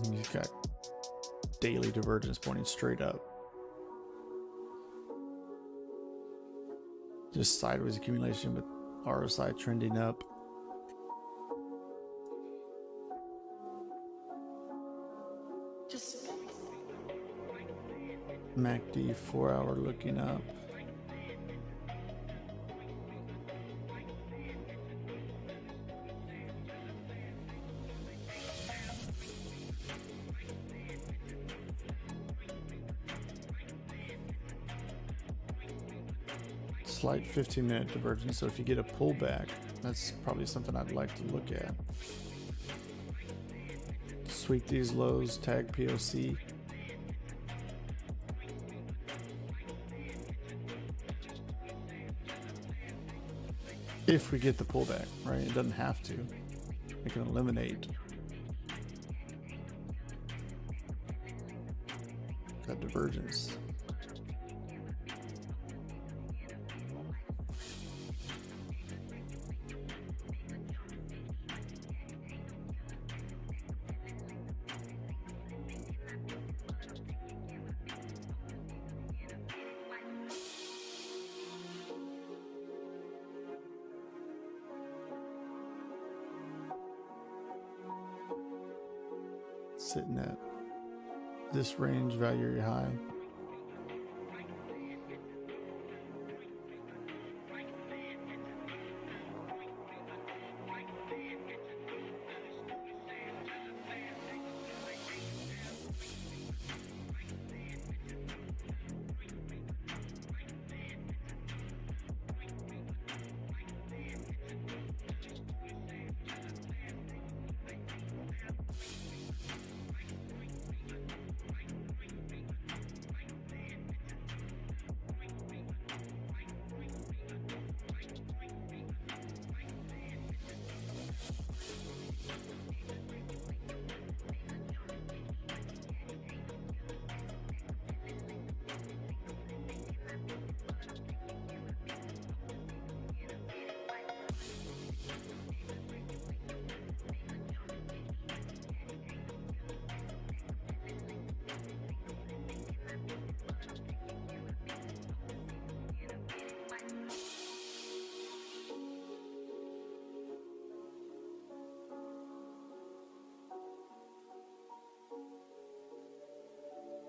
you've got daily divergence pointing straight up. Just sideways accumulation with RSI trending up. MACD 4 hour looking up. Slight 15-minute divergence, so if you get a pullback, that's probably something I'd like to look at. Sweep these lows, tag POC. If we get the pullback, right? It doesn't have to. It can eliminate that divergence. Sitting at this range value area high.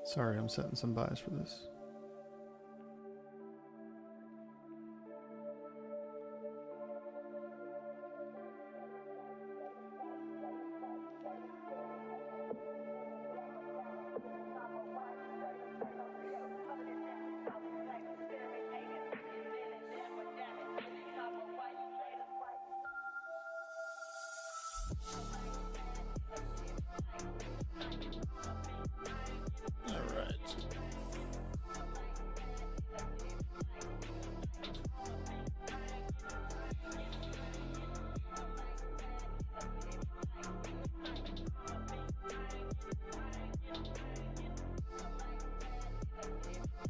Sorry, I'm setting some bias for this.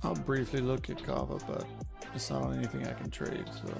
I'll briefly look at Kava, but it's not on anything I can trade, so.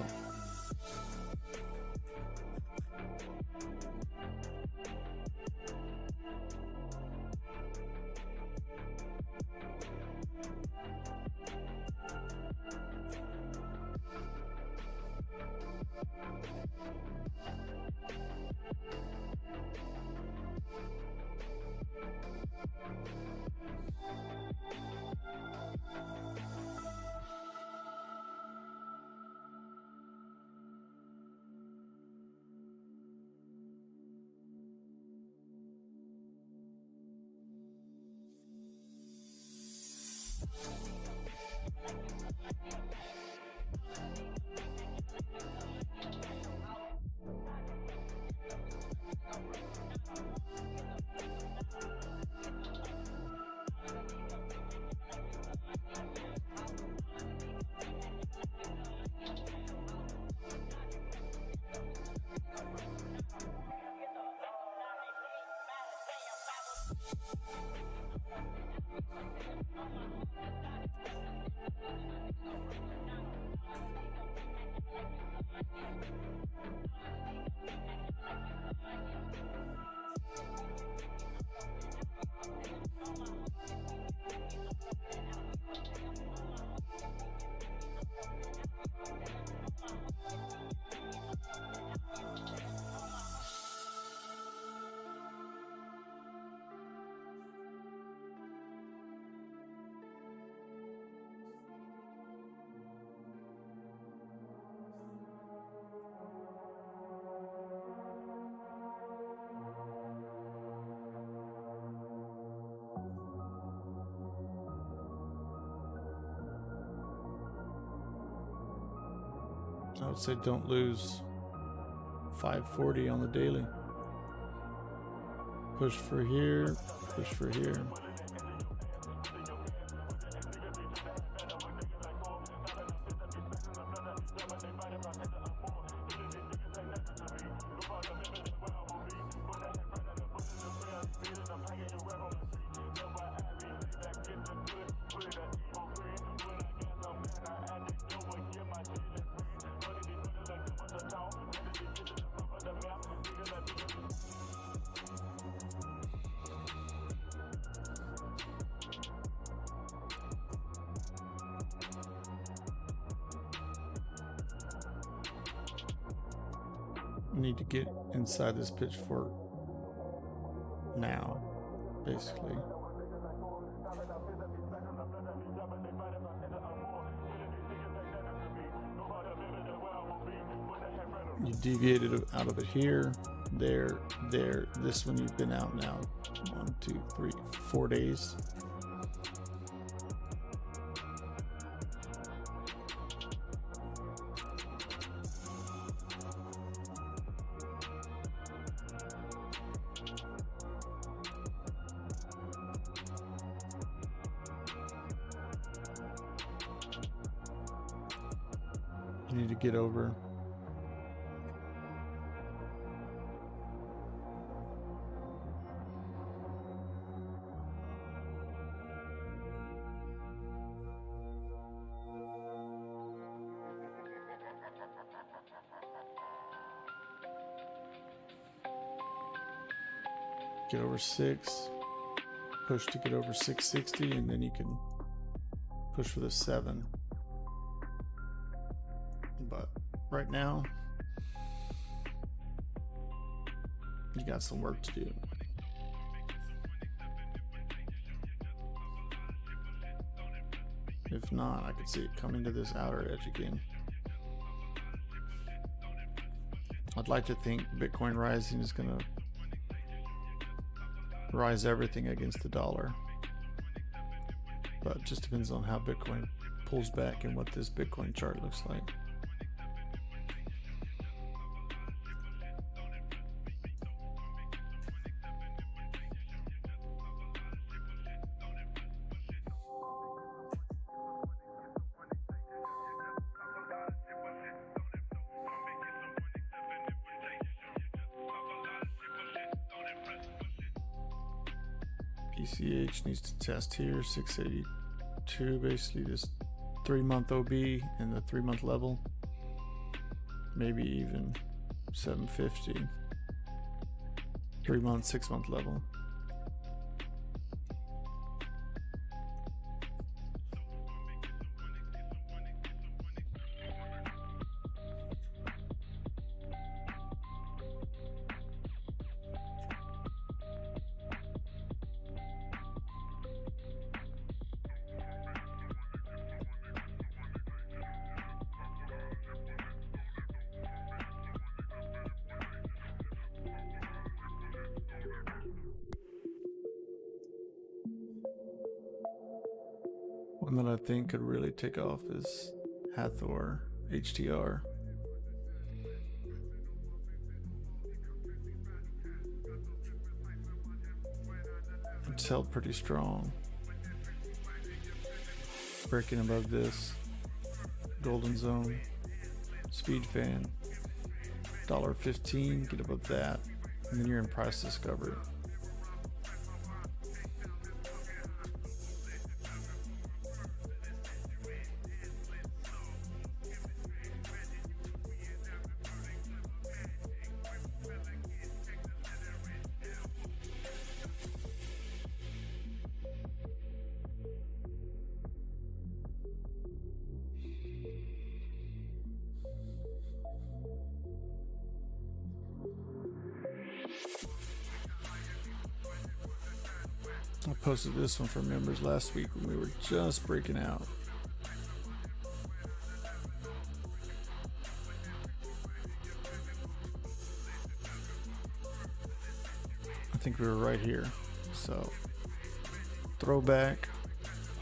I would say don't lose 540 on the daily. Push for here, push for here. Need to get inside this pitchfork now, basically. You deviated out of it here, there, there. This one you've been out now 1, 2, 3, 4 days. You need to get over. Get over 6. Push to get over 660, and then you can push for the 7. But right now, you got some work to do. If not, I could see it coming to this outer edge again. I'd like to think Bitcoin rising is going to rise everything against the dollar. But it just depends on how Bitcoin pulls back and what this Bitcoin chart looks like. ATH needs to test here, 682, basically this 3-month OB and the 3-month level, maybe even 750, 3-month, 6-month level. One that I think could really take off is Hathor, HTR. It's held pretty strong. Breaking above this golden zone. Speed fan. $1.15, get above that, and then you're in price discovery. I posted this one for members last week when we were just breaking out. I think we were right here. So throwback,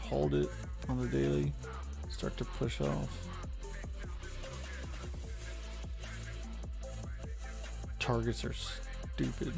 hold it on the daily, start to push off. Targets are stupid.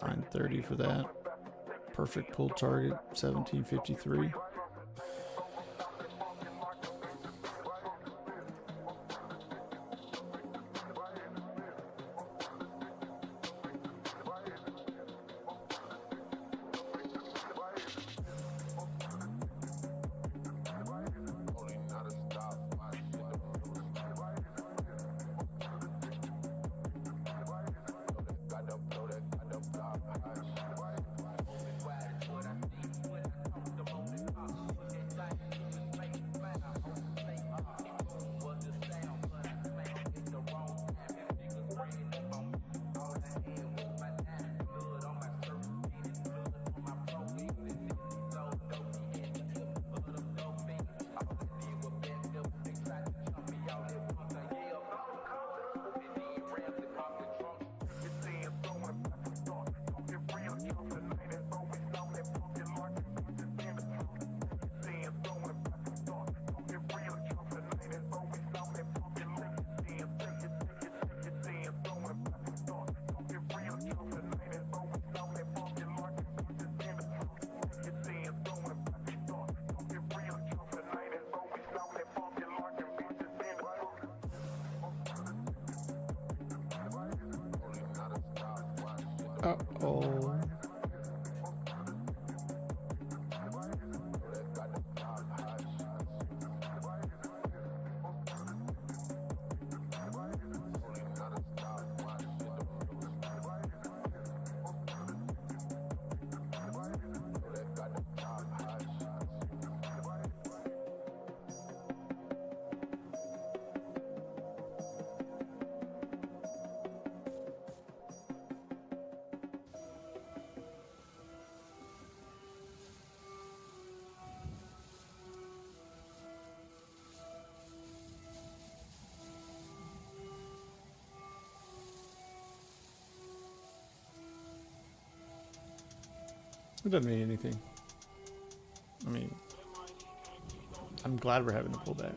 Find 30 for that. Perfect pull target, 1753. Uh-oh. It doesn't mean anything. I mean, I'm glad we're having a pullback.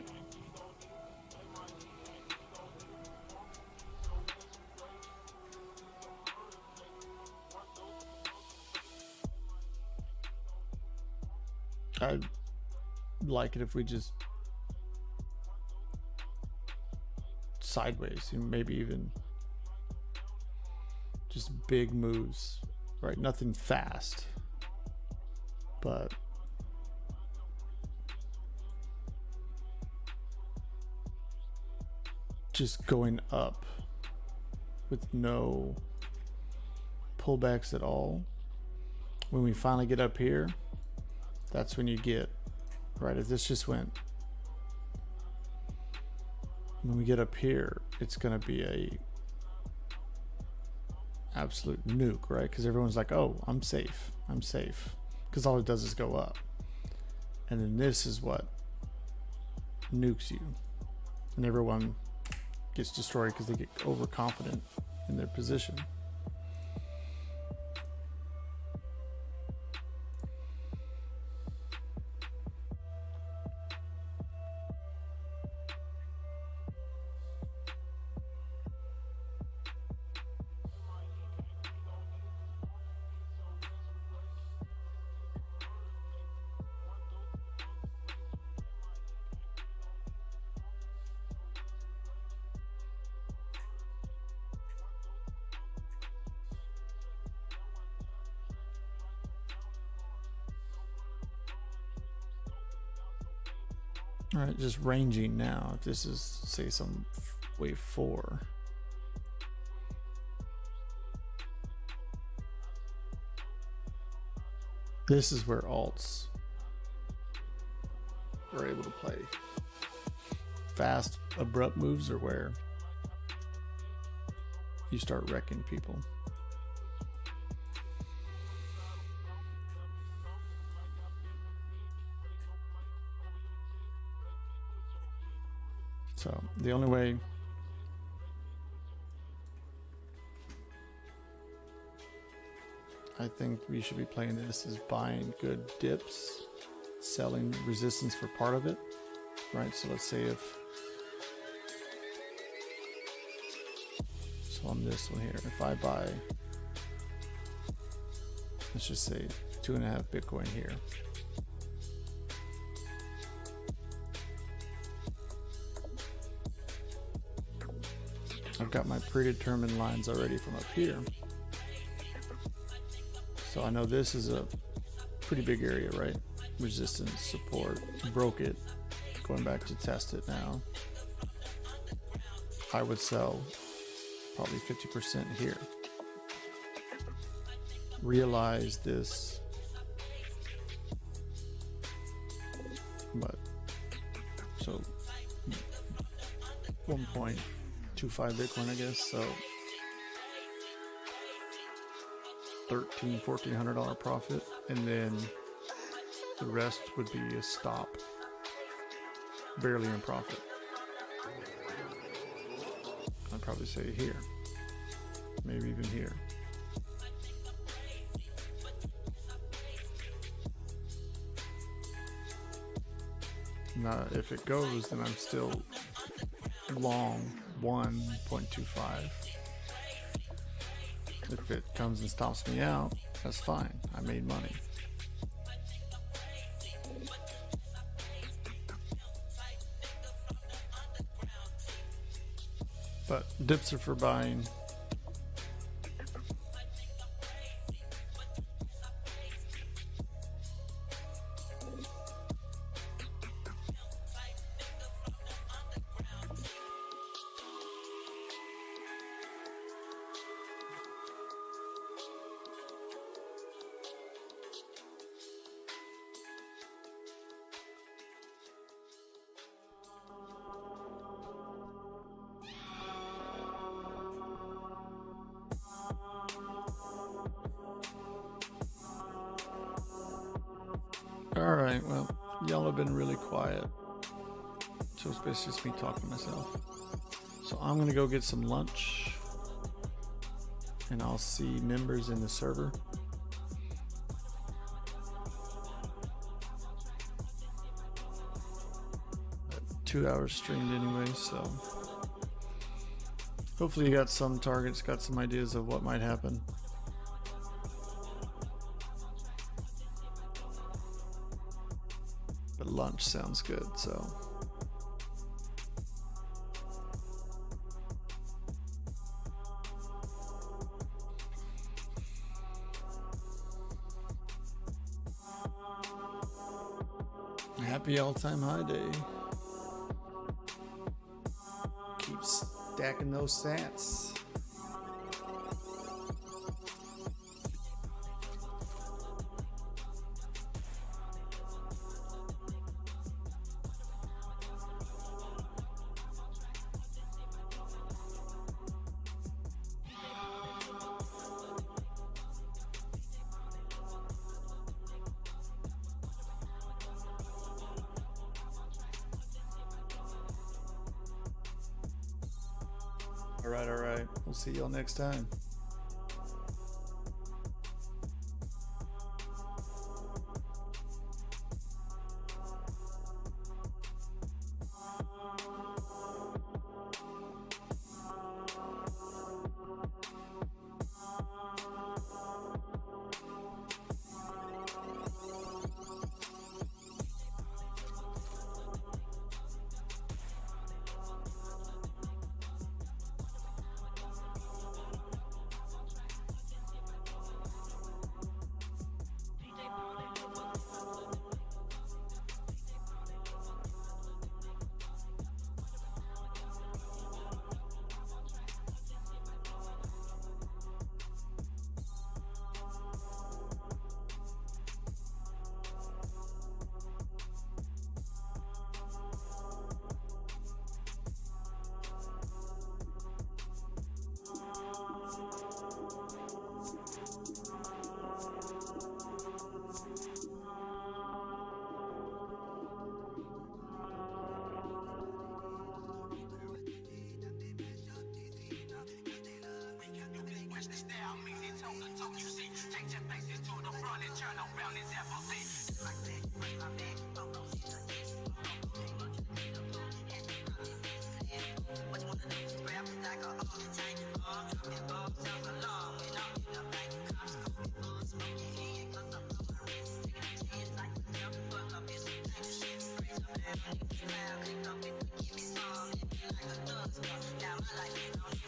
I'd like it if we just sideways, and maybe even just big moves, right? Nothing fast, but just going up with no pullbacks at all. When we finally get up here, that's when you get, right, if this just went, when we get up here, it's going to be a absolute nuke, right? Because everyone's like, oh, I'm safe, because all it does is go up. And then this is what nukes you, and everyone gets destroyed because they get overconfident in their position. All right, just ranging now. If this is, say, some wave 4, this is where alts are able to play. Fast, abrupt moves are where you start wrecking people. So the only way I think we should be playing this is buying good dips, selling resistance for part of it, right? So let's say so on this one here, if I buy, let's just say 2.5 Bitcoin here. I've got my predetermined lines already from up here. So I know this is a pretty big area, right? Resistance, support, broke it, going back to test it now. I would sell probably 50% here. Realize this, but so 1.25 Bitcoin, I guess. So $1,400 profit, and then the rest would be a stop, barely in profit. I'd probably say here, maybe even here. Now, if it goes, then I'm still long 1.25. If it comes and stops me out, that's fine. I made money. But dips are for buying. Alright, well, y'all have been really quiet. So it's basically just me talking to myself. So I'm gonna go get some lunch, and I'll see members in the server. But 2 hours streamed anyway, so hopefully you got some targets, got some ideas of what might happen. But lunch sounds good, so. Happy all-time high day. Keeps stacking those cents. All right. We'll see y'all next time. Now I like it.